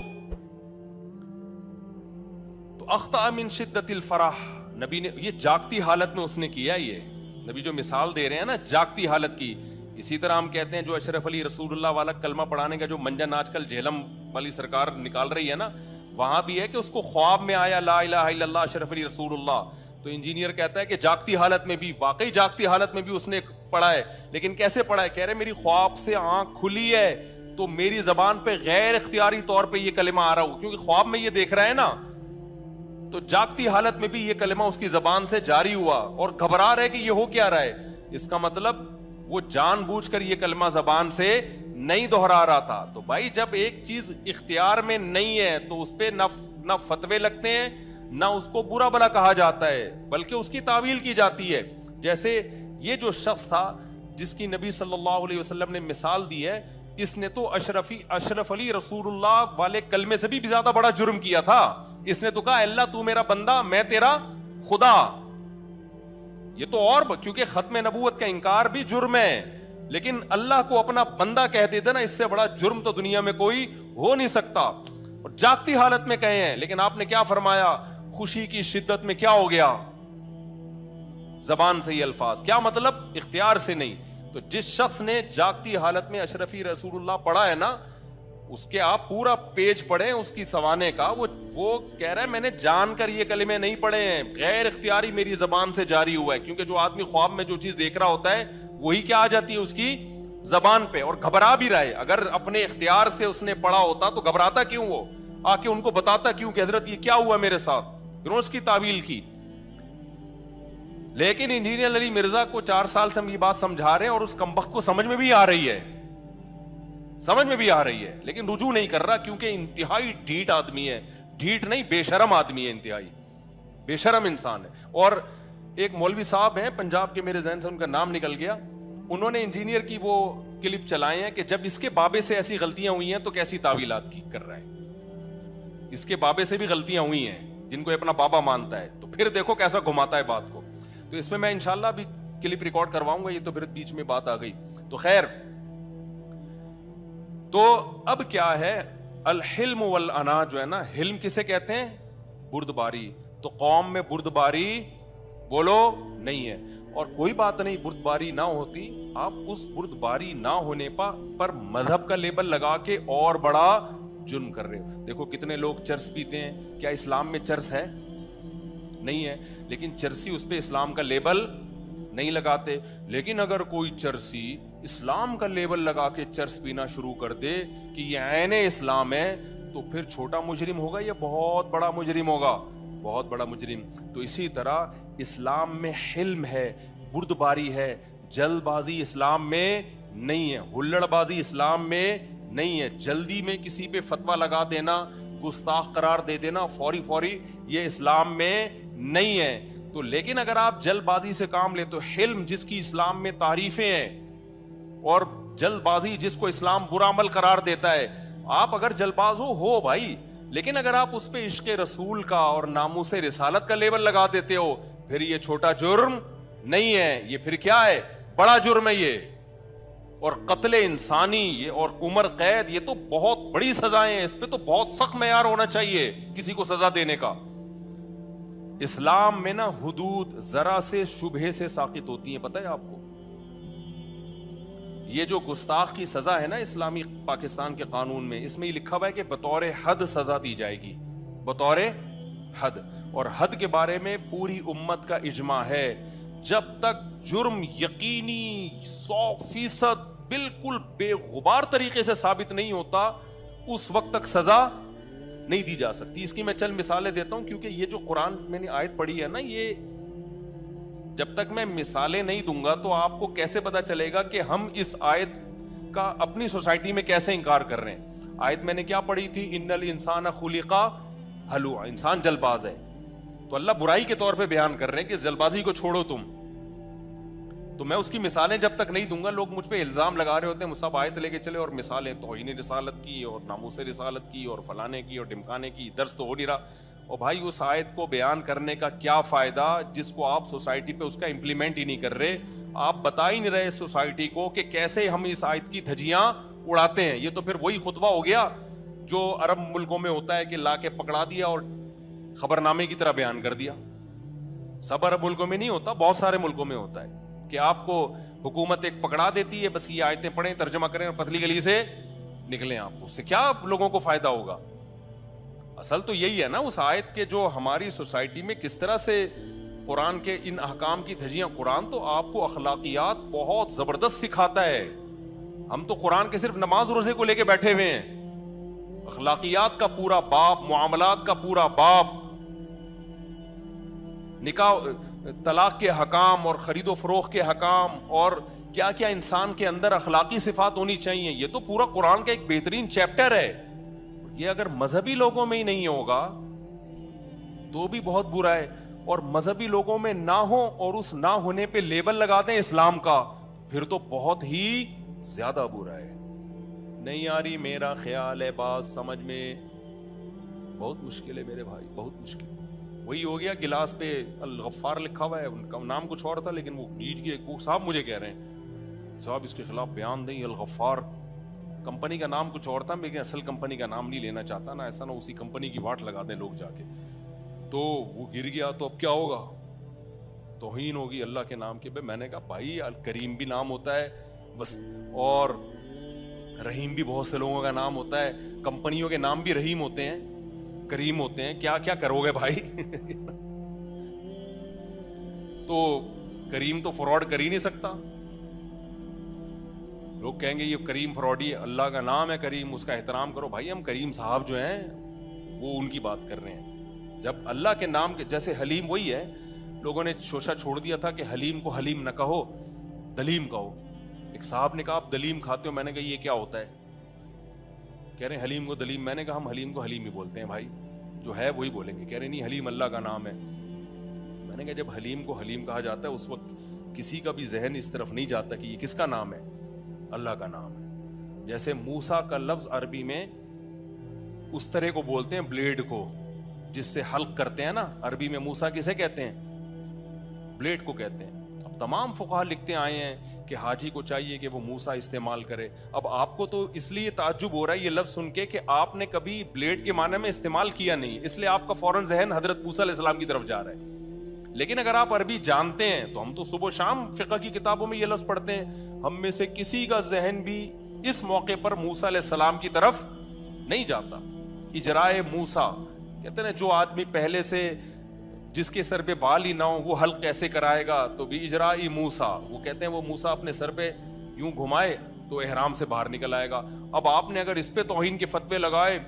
اخطأ من شدت الفرح, نبی نے یہ جاگتی حالت میں اس نے کیا. یہ نبی جو مثال دے رہے ہیں نا جاگتی حالت کی. اسی طرح ہم کہتے ہیں جو اشرف علی رسول اللہ والا کلمہ پڑھانے کا جو منجن آج کل جہلم والی سرکار نکال رہی ہے نا, وہاں بھی ہے کہ اس کو خواب میں آیا لا الہ الا اللہ اشرف علی رسول اللہ. تو انجینئر کہتا ہے کہ جاگتی حالت میں بھی, واقعی جاگتی حالت میں بھی اس نے پڑھا ہے. لیکن کیسے پڑھا ہے؟ کہہ رہے میری خواب سے آنکھ کھلی ہے تو میری زبان پہ غیر اختیاری طور پہ یہ کلمہ آ رہا ہو, کیونکہ خواب میں یہ دیکھ رہا ہے نا. تو جاگتی حالت میں بھی یہ کلمہ اس کی زبان سے جاری ہوا اور گھبرا رہے کہ یہ ہو کیا رہا ہے. اس کا مطلب وہ جان بوجھ کر یہ کلمہ زبان سے نہیں دہرا رہا تھا. تو بھائی جب ایک چیز اختیار میں نہیں ہے تو اس پہ نہ فتوے لگتے ہیں نہ اس کو برا بلا کہا جاتا ہے بلکہ اس کی تعویل کی جاتی ہے. جیسے یہ جو شخص تھا جس کی نبی صلی اللہ علیہ وسلم نے مثال دی ہے, اس نے تو اشرف علی رسول اللہ والے کلمے سے بھی زیادہ بڑا جرم کیا تھا. اس نے تو کہا اللہ تو میرا بندہ میں تیرا خدا. یہ تو اور کیونکہ ختم نبوت کا انکار بھی جرم ہے, لیکن اللہ کو اپنا بندہ کہہ دیتے نا, اس سے بڑا جرم تو دنیا میں کوئی ہو نہیں سکتا. اور جاگتی حالت میں کہے ہیں, لیکن آپ نے کیا فرمایا؟ خوشی کی شدت میں کیا ہو گیا؟ زبان سے یہ الفاظ. کیا مطلب؟ اختیار سے نہیں. تو جس شخص نے جاگتی حالت میں اشرفی رسول اللہ پڑھا ہے نا, اس کے آپ پورا پیج پڑھیں اس کی سوانے کا, وہ کہہ رہا ہے میں نے جان کر یہ کلمے نہیں پڑھے ہیں, غیر اختیاری میری زبان سے جاری ہوا ہے. کیونکہ جو آدمی خواب میں جو چیز دیکھ رہا ہوتا ہے وہی کیا آ جاتی ہے اس کی زبان پہ, اور گھبرا بھی رہا ہے. اگر اپنے اختیار سے اس نے پڑھا ہوتا تو گھبراتا کیوں؟ وہ آ کے ان کو بتاتا کیوں کہ حضرت یہ کیا ہوا میرے ساتھ؟ انہوں نے اس کی تعویل کی. لیکن انجینئر علی مرزا کو 4 سال سے ہم یہ بات سمجھا رہے ہیں اور اس کمبخت کو سمجھ میں بھی آ رہی ہے, سمجھ میں بھی آ رہی ہے, لیکن رجوع نہیں کر رہا کیونکہ انتہائی ڈھیٹ آدمی ہے. ڈھیٹ نہیں, بے شرم آدمی ہے, انتہائی بے شرم انسان ہے. اور ایک مولوی صاحب ہیں پنجاب کے, میرے ذہن سے ان کا نام نکل گیا, انہوں نے انجینئر کی وہ کلپ چلائے ہیں کہ جب اس کے بابے سے ایسی غلطیاں ہوئی ہیں تو کیسی تعویلات کی کر رہا ہے. اس کے بابے سے بھی غلطیاں ہوئی ہیں جن کو اپنا بابا مانتا ہے, تو پھر دیکھو کیسا گھماتا ہے بات کو. تو اس میں میں انشاءاللہ بھی کلپ ریکارڈ کرواؤں گا, یہ تو پھر بیچ میں بات آ گئی. تو خیر, تو اب کیا ہے الحلم والانا جو ہے نا, حلم کسے کہتے ہیں؟ بردباری. تو قوم میں بردباری بولو نہیں ہے. اور کوئی بات نہیں, بردباری نہ ہوتی, آپ اس بردباری نہ ہونے پر مذہب کا لیبل لگا کے اور بڑا جرم کر رہے ہو. دیکھو کتنے لوگ چرس پیتے ہیں, کیا اسلام میں چرس ہے؟ نہیں ہے, لیکن چرسی اس پہ اسلام کا لیبل نہیں لگاتے. لیکن اگر کوئی چرسی اسلام کا لیبل لگا کے چرس پینا شروع کر دے کہ یہ عین اسلام ہے, تو پھر چھوٹا مجرم ہوگا یا بہت بڑا مجرم ہوگا؟ بہت بڑا مجرم. تو اسی طرح اسلام میں حلم ہے, بردباری ہے, جلد بازی اسلام میں نہیں ہے, ہلڑ بازی اسلام میں نہیں ہے, جلدی میں کسی پہ فتویٰ لگا دینا, گستاخ قرار دے دینا فوری, یہ اسلام میں نہیں ہے. تو لیکن اگر آپ جلد بازی سے کام لے تو حلم جس کی اسلام میں تعریفیں ہیں اور جلد بازی جس کو اسلام برا عمل قرار دیتا ہے, آپ اگر جلد باز ہو بھائی, لیکن اگر آپ اس پہ عشق رسول کا اور ناموس رسالت کا لیبل لگا دیتے ہو, پھر یہ چھوٹا جرم نہیں ہے, یہ پھر کیا ہے؟ بڑا جرم ہے یہ. اور قتل انسانی یہ اور عمر قید, یہ تو بہت بڑی سزائیں ہیں, اس پہ تو بہت سخت معیار ہونا چاہیے کسی کو سزا دینے کا. اسلام میں نا حدود ذرا سے شبہے سے ساقط ہوتی ہیں, پتہ ہے آپ کو؟ یہ جو گستاخ کی سزا ہے نا اسلامی پاکستان کے قانون میں, اس میں یہ لکھا ہوا ہے کہ بطور حد سزا دی جائے گی, بطور حد. اور حد کے بارے میں پوری امت کا اجماع ہے, جب تک جرم یقینی 100% بالکل بے غبار طریقے سے ثابت نہیں ہوتا, اس وقت تک سزا نہیں دی جا سکتی. اس کی میں چند مثالیں دیتا ہوں, کیونکہ یہ جو قرآن میں نے آیت پڑھی ہے نا, یہ جب تک میں مثالیں نہیں دوں گا تو آپ کو کیسے پتا چلے گا کہ ہم اس آیت کا اپنی سوسائٹی میں کیسے انکار کر رہے ہیں. آیت میں نے کیا پڑھی تھی؟ ان الانسان خلق ہلوعا, انسان جلد باز ہے. تو اللہ برائی کے طور پہ بیان کر رہے ہیں کہ جلد بازی کو چھوڑو تم. تو میں اس کی مثالیں جب تک نہیں دوں گا, لوگ مجھ پہ الزام لگا رہے ہوتے ہیں سب آیت لے کے چلے اور مثالیں توہین رسالت کی اور ناموس رسالت کی اور فلانے کی اور ڈمکانے کی, درس تو ہو نہیں رہا. اور بھائی اس آیت کو بیان کرنے کا کیا فائدہ جس کو آپ سوسائٹی پہ اس کا امپلیمنٹ ہی نہیں کر رہے, آپ بتا ہی نہیں رہے سوسائٹی کو کہ کیسے ہم اس آیت کی دھجیاں اڑاتے ہیں. یہ تو پھر وہی خطبہ ہو گیا جو عرب ملکوں میں ہوتا ہے کہ لا کے پکڑا دیا اور خبرنامے کی طرح بیان کر دیا. سب عرب ملکوں میں نہیں ہوتا, بہت سارے ملکوں میں ہوتا ہے کہ آپ کو حکومت ایک پکڑا دیتی ہے, بس یہ آیتیں پڑھیں, ترجمہ کریں اور پتلی گلی سے نکلیں. آپ کو اس سے کیا لوگوں کو فائدہ ہوگا؟ اصل تو یہی ہے نا اس آیت کے جو ہماری سوسائٹی میں کس طرح سے قرآن کے ان احکام کی دھجیاں. قرآن تو آپ کو اخلاقیات بہت زبردست سکھاتا ہے. ہم تو قرآن کے صرف نماز روزے کو لے کے بیٹھے ہوئے ہیں, اخلاقیات کا پورا باب, معاملات کا پورا باب, نکاح طلاق کے حکام اور خرید و فروخت کے حکام اور کیا کیا انسان کے اندر اخلاقی صفات ہونی چاہیے. یہ تو پورا قرآن کا ایک بہترین چیپٹر ہے. یہ اگر مذہبی لوگوں میں ہی نہیں ہوگا تو بھی بہت برا ہے, اور مذہبی لوگوں میں نہ ہو اور اس نہ ہونے پہ لیبل لگا دیں اسلام کا, پھر تو بہت ہی زیادہ برا ہے. نہیں آ رہی میرا خیال ہے بات سمجھ میں؟ بہت مشکل ہے میرے بھائی, بہت مشکل. وہی ہو گیا گلاس پہ الغفار لکھا ہوا ہے, ان کا نام کچھ اور تھا لیکن وہ نیٹ کے صاحب مجھے کہہ رہے ہیں صاحب اس کے خلاف بیان دیں. الغفار کمپنی کا نام کچھ اور تھا, لیکن اصل کمپنی کا نام نہیں لینا چاہتا نا, ایسا نہ اسی کمپنی کی واٹ لگا دیں لوگ جا کے. تو وہ گر گیا تو اب کیا ہوگا؟ توہین ہوگی اللہ کے نام کے. میں نے کہا بھائی کریم بھی نام ہوتا ہے بس, اور رحیم بھی بہت سے لوگوں کا نام ہوتا ہے, کمپنیوں کے نام بھی رحیم ہوتے ہیں, کریم ہوتے ہیں, کیا کیا کرو گے بھائی؟ تو کریم تو فراڈ کر ہی نہیں سکتا. لوگ کہیں گے یہ کریم فراڈی, اللہ کا نام ہے کریم, اس کا احترام کرو. بھائی ہم کریم صاحب جو ہیں وہ ان کی بات کر رہے ہیں. جب اللہ کے نام کے جیسے حلیم وہی ہے, لوگوں نے شوشہ چھوڑ دیا تھا کہ حلیم کو حلیم نہ کہو, دلیم کہو. ایک صاحب نے کہا آپ دلیم کھاتے ہو, میں نے کہا یہ کیا ہوتا ہے؟ کہہ رہے ہیں حلیم کو دلیم. میں نے کہا ہم حلیم کو حلیم ہی بولتے ہیں بھائی, جو ہے وہی بولیں گے. کہہ رہے نہیں حلیم اللہ کا نام ہے. میں نے کہا جب حلیم کو حلیم کہا جاتا ہے اس وقت کسی کا بھی ذہن اس طرف نہیں جاتا کہ یہ کس کا نام ہے؟ اللہ کا نام ہے. جیسے موسیٰ کا لفظ عربی میں اس طرح کو بولتے ہیں بلیڈ کو, جس سے حلق کرتے ہیں نا, عربی میں موسیٰ کسے کہتے ہیں؟ بلیڈ کو کہتے ہیں. اب تمام فقہا لکھتے آئے ہیں کہ حاجی کو چاہیے کہ وہ موسیٰ استعمال کرے. اب آپ کو تو اس لیے تعجب ہو رہا ہے یہ لفظ سن کے کہ آپ نے کبھی بلیڈ کے معنی میں استعمال کیا نہیں, اس لیے آپ کا فوراً ذہن حضرت موسیٰ علیہ السلام کی طرف جا رہا ہے. لیکن اگر آپ عربی جانتے ہیں تو ہم تو صبح و شام فقہ کی کتابوں میں یہ لفظ پڑھتے ہیں, ہم میں سے کسی کا ذہن بھی اس موقع پر موسیٰ علیہ السلام کی طرف نہیں جاتا. اجرائے موسیٰ کہتے ہیں جو آدمی پہلے سے جس کے سر پہ بال ہی نہ ہو وہ حلق کیسے کرائے گا؟ تو بھی اجرائی موسیٰ, وہ کہتے ہیں وہ موسیٰ اپنے سر پہ یوں گھمائے تو احرام سے باہر نکل آئے گا. اب آپ نے اگر اس پہ توہین کے فتوے لگائے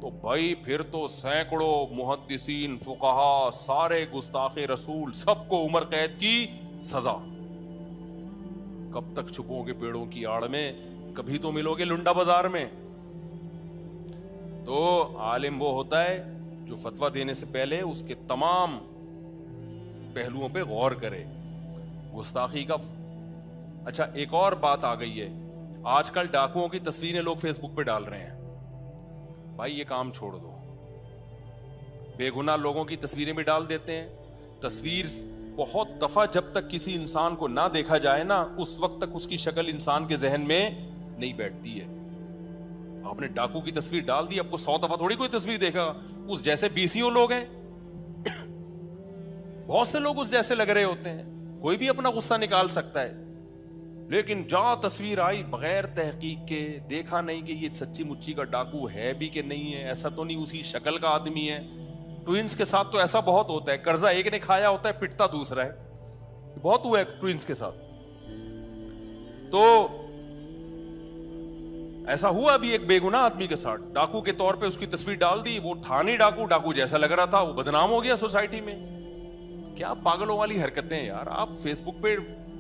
تو بھائی پھر تو سینکڑوں محدثین فقہا سارے گستاخ رسول سب کو عمر قید کی سزا. کب تک چھپو گے پیڑوں کی آڑ میں, کبھی تو ملو گے لنڈا بازار میں. تو عالم وہ ہوتا ہے جو فتویٰ دینے سے پہلے اس کے تمام پہلوؤں پہ غور کرے. گستاخی کا اچھا ایک اور بات آ گئی ہے, آج کل ڈاکوؤں کی تصویریں لوگ فیس بک پہ ڈال رہے ہیں. بھائی یہ کام چھوڑ دو. بے گناہ لوگوں کی تصویریں بھی ڈال دیتے ہیں. تصویر بہت دفعہ جب تک کسی انسان کو نہ دیکھا جائے نا اس وقت تک اس کی شکل انسان کے ذہن میں نہیں بیٹھتی ہے. آپ نے ڈاکو کی تصویر ڈال دی, آپ کو 100 دفعہ تھوڑی کوئی تصویر دیکھا. اس جیسے بیسیوں لوگ ہیں, بہت سے لوگ اس جیسے لگ رہے ہوتے ہیں, کوئی بھی اپنا غصہ نکال سکتا ہے. لیکن جہاں تصویر آئی بغیر تحقیق کے, دیکھا نہیں کہ یہ سچی مچی کا ڈاکو ہے بھی کہ نہیں ہے, ایسا تو نہیں اسی شکل کا آدمی ہے. ٹوئنس کے ساتھ تو ایسا بہت ہوتا ہے, قرضہ ایک نے کھایا ہوتا ہے پٹتا دوسرا ہے, بہت ہوا ہے ٹوئنس کے ساتھ. تو ایسا ہوا ابھی ایک بے گناہ آدمی کے ساتھ, ڈاکو کے طور پہ اس کی تصویر ڈال دی, وہ تھا نہیں ڈاکو, ڈاکو جیسا لگ رہا تھا, وہ بدنام ہو گیا سوسائٹی میں. کیا پاگلوں والی حرکتیں ہیں یار. آپ فیس بک پہ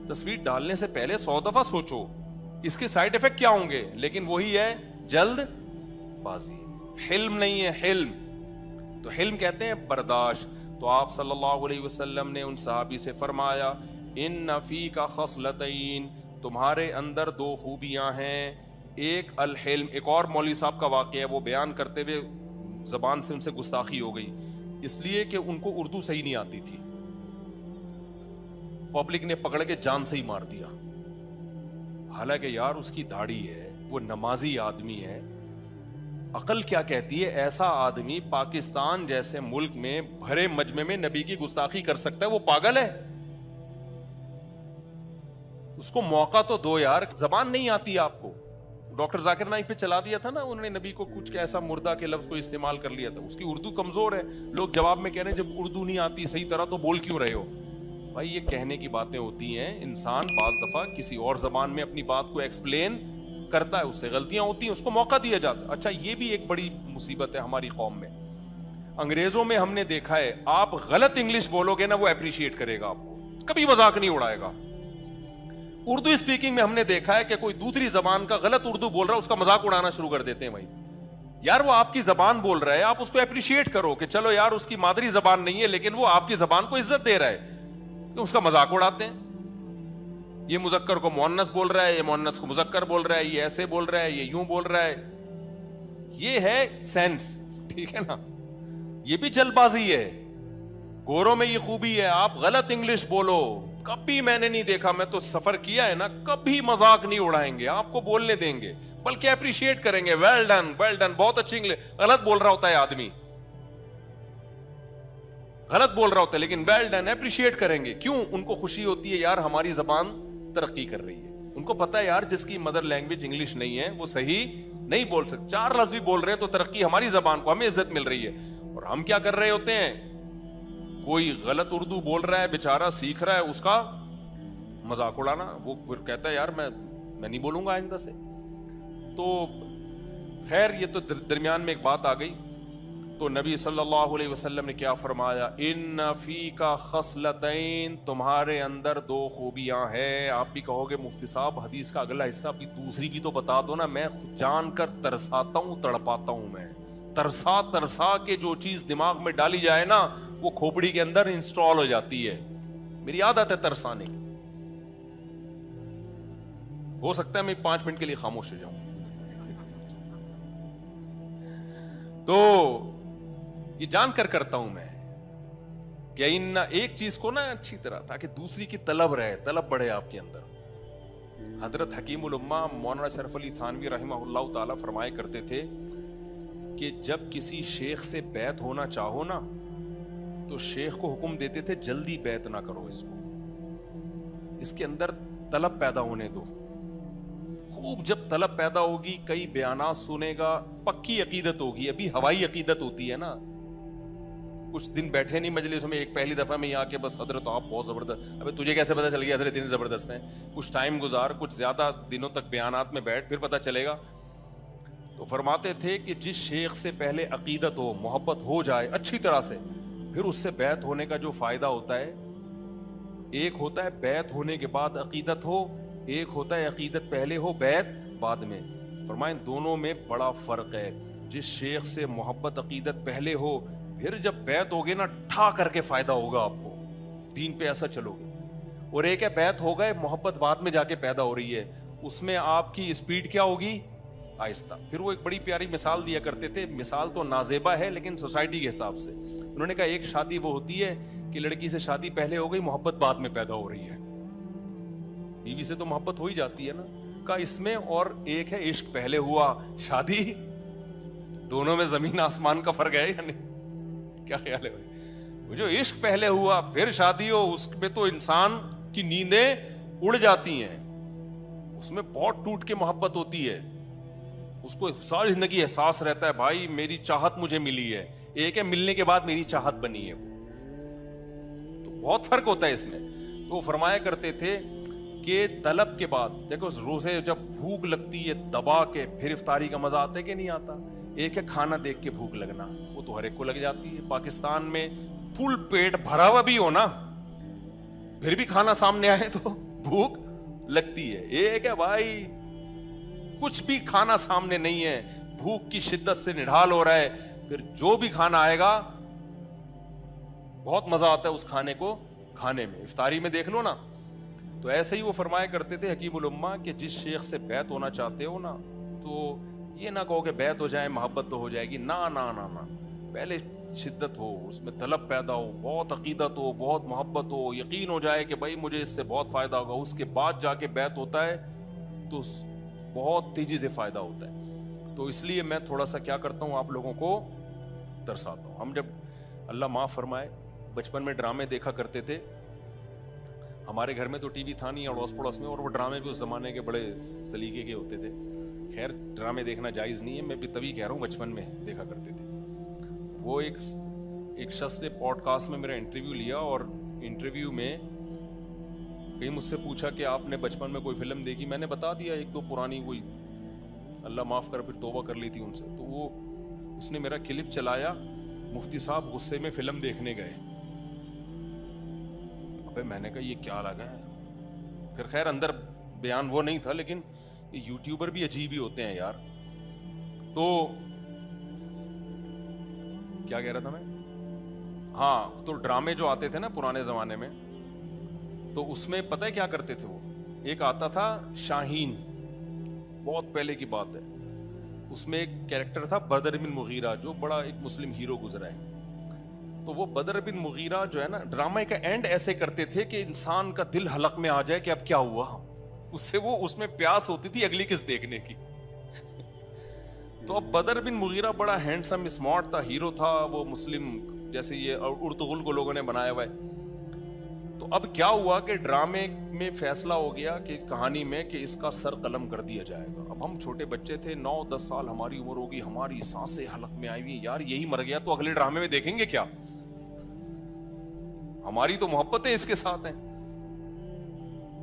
تصویر ڈالنے سے پہلے 100 دفعہ سوچو اس کے سائیڈ ایفیکٹ کیا ہوں گے. لیکن وہی ہے جلد بازی, حلم نہیں ہے حلم. تو حلم کہتے ہیں برداشت. تو آپ صلی اللہ علیہ وسلم نے ان صحابی سے فرمایا ان فیک خصلتین، تمہارے اندر دو خوبیاں ہیں، ایک الحلم۔ ایک اور مولوی صاحب کا واقعہ ہے، وہ بیان کرتے ہوئے زبان سے ان سے گستاخی ہو گئی، اس لیے کہ ان کو اردو صحیح نہیں آتی تھی، پبلک نے پکڑ کے جان سے ہی مار دیا، حالانکہ یار اس کی داڑھی ہے، وہ نمازی آدمی ہے، عقل کیا کہتی ہے ایسا آدمی پاکستان جیسے ملک میں بھرے مجمع میں نبی کی گستاخی کر سکتا ہے؟ وہ پاگل ہے، اس کو موقع تو دو یار، زبان نہیں آتی آپ کو۔ ڈاکٹر ذاکر نائک پہ چلا دیا تھا نا انہوں نے نبی کو، کچھ ایسا مردہ کے لفظ کو استعمال کر لیا تھا، اس کی اردو کمزور ہے، لوگ جواب میں کہہ رہے ہیں جب اردو نہیں آتی صحیح طرح تو بول کیوں رہے ہو؟ بھائی یہ کہنے کی باتیں ہوتی ہیں، انسان بعض دفعہ کسی اور زبان میں اپنی بات کو ایکسپلین کرتا ہے، اس سے غلطیاں ہوتی ہیں، اس کو موقع دیا جاتا ہے۔ اچھا یہ بھی ایک بڑی مصیبت ہے ہماری قوم میں، انگریزوں میں ہم نے دیکھا ہے آپ غلط انگلش بولو گے نا وہ اپریشیٹ کرے گا آپ کو، کبھی مذاق نہیں اڑائے گا۔ اردو اسپیکنگ میں ہم نے دیکھا ہے کہ کوئی دوسری زبان کا غلط اردو بول رہا ہے اس کا مذاق اڑانا شروع کر دیتے ہیں۔ بھائی یار وہ آپ کی زبان بول رہا ہے، آپ اس کو اپریشیٹ کرو کہ چلو یار اس کی مادری زبان نہیں ہے لیکن وہ آپ کی زبان کو عزت دے رہا ہے، کہ اس کا مذاق اڑاتے ہیں، یہ مذکر کو مؤنث بول رہا ہے، یہ مؤنث کو مذکر بول رہا ہے، یہ ایسے بول رہا ہے، یہ یوں بول رہا ہے، یہ ہے سینس، ٹھیک ہے نا، یہ بھی جلد بازی ہے۔ گوروں میں یہ خوبی ہے، آپ غلط انگلش بولو، کبھی میں نے نہیں دیکھا، میں تو سفر کیا ہے نا، کبھی مذاق نہیں اڑائیں گے، آپ کو بولنے دیں گے، بلکہ اپریشیٹ کریں گے، ویل ڈن ویل ڈن، بہت اچھی انگلش۔ غلط بول رہا ہوتا ہے آدمی، غلط بول رہا ہوتا ہے لیکن ویل ڈن اپریشیٹ کریں گے، کیوں؟ ان کو خوشی ہوتی ہے یار ہماری زبان ترقی کر رہی ہے، ان کو پتا ہے یار جس کی مدر لینگویج انگلش نہیں ہے وہ صحیح نہیں بول سکتے، چار لفظ بھی بول رہے ہیں تو ترقی ہماری زبان کو، ہمیں عزت مل رہی ہے، اور ہم کیا کر رہے ہوتے ہیں؟ کوئی غلط اردو بول رہا ہے بیچارہ سیکھ رہا ہے، اس کا مذاق اڑانا، وہ پھر کہتا ہے یار میں نہیں بولوں گا آئندہ سے۔ تو خیر یہ تو درمیان میں ایک بات آ گئی، تو نبی صلی اللہ علیہ وسلم نے کیا فرمایا؟ ان فیک خصلتین، تمہارے اندر دو خوبیاں ہیں۔ آپ بھی کہو گے مفتی صاحب حدیث کا اگلا حصہ بھی دوسری بھی تو بتا دو نا، میں جان کر ترساتا ہوں، تڑپاتا ہوں، میں ترسا کے جو چیز دماغ میں ڈالی جائے نا وہ کھوپڑی کے اندر انسٹال ہو جاتی ہے، میری عادت ہے ترسانے کی۔ ہو سکتا ہے میں 5 منٹ کے لیے خاموش ہو جاؤں۔ تو یہ جان کر کرتا ہوں میں کہ ان ایک چیز کو نا اچھی طرح تاکہ دوسری کی طلب رہے، طلب بڑھے آپ کے اندر۔ حضرت حکیم الامہ مولانا شرف علی تھانوی رحمہ اللہ تعالی فرمایا کرتے تھے کہ جب کسی شیخ سے بیعت ہونا چاہو نا تو شیخ کو حکم دیتے تھے جلدی بیعت نہ کرو، اس کے اندر طلب پیدا ہونے دو، خوب جب طلب پیدا ہوگی کئی بیانات سنے گا، پکی عقیدت ہوگی، ابھی ہوائی عقیدت ہوتی ہے نا، کچھ دن بیٹھے نہیں مجلس میں، ایک پہلی دفعہ میں یہ آ کے بس حضرت آپ بہت زبردست، ابھی تجھے کیسے پتا چل گیا حضرت اتنے زبردست ہیں؟ کچھ ٹائم گزار، کچھ زیادہ دنوں تک بیانات میں بیٹھ، پھر پتا چلے گا۔ تو فرماتے تھے کہ جس شیخ سے پہلے عقیدت ہو، محبت ہو جائے اچھی طرح سے، پھر اس سے بیعت ہونے کا جو فائدہ ہوتا ہے، ایک ہوتا ہے بیعت ہونے کے بعد عقیدت ہو، ایک ہوتا ہے عقیدت پہلے ہو بیعت بعد میں۔ فرمائیں دونوں میں بڑا فرق ہے، جس شیخ سے محبت عقیدت پہلے ہو پھر جب بیعت ہوگے نا ٹھا کر کے فائدہ ہوگا آپ کو، دین پہ ایسا چلو گے، اور ایک ہے بیعت ہو گئے محبت بعد میں جا کے پیدا ہو رہی ہے، اس میں آپ کی اسپیڈ کیا ہوگی؟ آہستہ۔ پھر وہ ایک بڑی پیاری مثال دیا کرتے تھے، مثال تو نازیبا ہے لیکن سوسائٹی کے حساب سے، انہوں نے کہا ایک شادی وہ ہوتی ہے کہ لڑکی سے شادی پہلے ہو گئی محبت بعد میں پیدا ہو رہی ہے، بیوی سے تو محبت ہو ہی جاتی ہے نا، کہا اس میں، اور ایک ہے عشق پہلے ہوا شادی، دونوں میں زمین آسمان کا فرق ہے یا نہیں؟ کیا خیال ہے بھائی؟ جو عشق پہلے ہوا پھر شادی ہو، اس میں تو انسان کی نیندیں اڑ جاتی ہیں، اس میں بہت ٹوٹ کے محبت ہوتی ہے، اس کو ساری زندگی احساس رہتا ہے بھائی میری چاہت مجھے ملی ہے، ایک ہے ملنے کے بعد میری چاہت بنی ہے، تو بہت فرق ہوتا ہے اس میں۔ تو وہ فرمایا کرتے تھے کہ طلب کے بعد دیکھو روزے جب بھوک لگتی ہے دبا کے پھر افطاری کا مزہ آتا ہے کہ نہیں آتا؟ ایک ہے کھانا دیکھ کے بھوک لگنا، وہ تو ہر ایک کو لگ جاتی ہے، پاکستان میں فل پیٹ بھرا ہوا بھی ہو نا پھر بھی کھانا سامنے آئے تو بھوک لگتی ہے، ایک ہے بھائی کچھ بھی کھانا سامنے نہیں ہے، بھوک کی شدت سے نڈھال ہو رہا ہے، پھر جو بھی کھانا آئے گا بہت مزہ آتا ہے اس کھانے کو کھانے میں. افطاری میں دیکھ لو نا. تو ایسے ہی وہ فرمایا کرتے تھے حکیم الامہ کہ جس شیخ سے بیعت ہونا چاہتے ہو نا تو یہ نہ کہو کہ بیعت ہو جائے محبت تو ہو جائے گی. نا نا نا نا, پہلے شدت ہو, اس میں طلب پیدا ہو, بہت عقیدت ہو, بہت محبت ہو, یقین ہو جائے کہ بھائی مجھے اس سے بہت فائدہ ہوگا. اس کے بعد جا کے بیعت ہوتا ہے تو بہت تیزی سے فائدہ ہوتا ہے. تو اس لیے میں تھوڑا سا کیا کرتا ہوں, آپ لوگوں کو ترساتا ہوں. ہم جب اللہ معاف فرمائے بچپن میں ڈرامے دیکھا کرتے تھے. ہمارے گھر میں تو ٹی وی تھا نہیں اڑوس پڑوس میں, اور وہ ڈرامے بھی اس زمانے کے بڑے سلیقے کے ہوتے تھے. خیر ڈرامے دیکھنا جائز نہیں ہے, میں بھی تبھی کہہ رہا ہوں بچپن میں دیکھا کرتے تھے. وہ ایک شخص نے پوڈ کاسٹ میں میرا انٹرویو لیا, اور انٹرویو میں کہیں مجھ سے پوچھا کہ آپ نے بچپن میں کوئی فلم دیکھی. میں نے بتا دیا ایک دو پرانی, کوئی اللہ معاف کر پھر توبہ کر لی تھی ان سے. تو وہ اس نے میرا کلپ چلایا, مفتی صاحب غصے میں فلم دیکھنے گئے. ابے میں نے کہا یہ کیا لگا ہے. پھر خیر اندر بیان وہ نہیں تھا, لیکن یہ یوٹیوبر بھی عجیب ہی ہوتے ہیں یار. تو کیا کہہ رہا تھا میں, ہاں تو ڈرامے جو آتے تھے نا پرانے زمانے میں, تو اس میں پتہ ہے کیا کرتے تھے وہ. ایک آتا تھا شاہین, بہت پہلے کی بات ہے. اس میں ایک کیریکٹر تھا بدر بن مغیرہ, جو بڑا ایک مسلم ہیرو گزرا ہے. تو وہ بدر بن مغیرہ جو ہے نا, ڈرامے کا اینڈ ایسے کرتے تھے کہ انسان کا دل حلق میں آ جائے کہ اب کیا ہوا. اس سے وہ اس میں پیاس ہوتی تھی اگلی قسط دیکھنے کی. تو اب بدر بن مغیرہ بڑا ہینڈسم اسمارٹ تھا, ہیرو تھا, وہ مسلم جیسے یہ ارطغرل کو لوگوں نے بنایا ہوا ہے. تو اب کیا ہوا کہ ڈرامے میں فیصلہ ہو گیا کہ کہانی میں کہ اس کا سر قلم کر دیا جائے گا. اب ہم چھوٹے بچے تھے, 9-10 سال ہماری عمر ہوگی, ہماری سانسیں حلق میں آئی ہوئی, یار یہی مر گیا تو اگلے ڈرامے میں دیکھیں گے کیا. ہماری تو محبتیں اس کے ساتھ ہیں.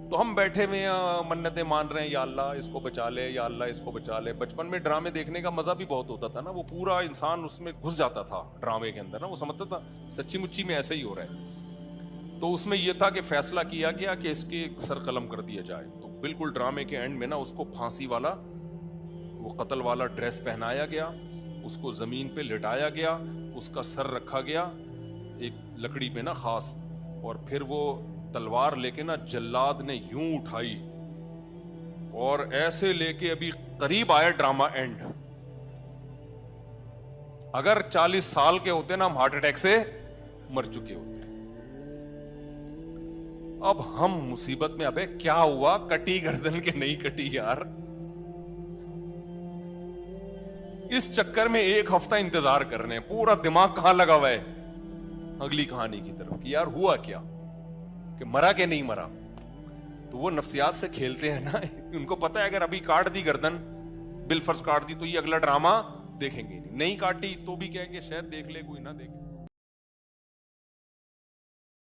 تو ہم بیٹھے ہوئے منتیں مان رہے ہیں, یا اللہ اس کو بچا لے, یا اللہ اس کو بچا لے. بچپن میں ڈرامے دیکھنے کا مزہ بھی بہت ہوتا تھا نا, وہ پورا انسان اس میں گھس جاتا تھا ڈرامے کے اندر نا, وہ سمجھتا تھا سچی مچی میں ایسا ہی ہو رہا ہے. تو اس میں یہ تھا کہ فیصلہ کیا گیا کہ اس کے سر قلم کر دیا جائے. تو بالکل ڈرامے کے اینڈ میں نا اس کو پھانسی والا, وہ قتل والا ڈریس پہنایا گیا, اس کو زمین پہ لٹایا گیا, اس کا سر رکھا گیا ایک لکڑی پہ نا خاص, اور پھر وہ تلوار لے کے نا جلاد نے یوں اٹھائی اور ایسے لے کے ابھی قریب آیا ڈرامہ اینڈ. اگر 40 سال کے ہوتے نا ہم ہارٹ اٹیک سے مر چکے ہوتے. اب ہم مصیبت میں, ابے کیا ہوا, کٹی گردن کے نہیں کٹی یار. اس چکر میں ایک ہفتہ انتظار کر رہے ہیں, پورا دماغ کہاں لگا ہوا ہے اگلی کہانی کی طرف کہ یار ہوا کیا, کہ مرا کہ نہیں مرا. تو وہ نفسیات سے کھیلتے ہیں نا, ان کو پتا ہے اگر ابھی کاٹ دی گردن, بالفرض کاٹ دی, تو یہ اگلا ڈرامہ دیکھیں گے نہیں کاٹی تو بھی کہیں گے شاید دیکھ لے کوئی نہ دیکھے.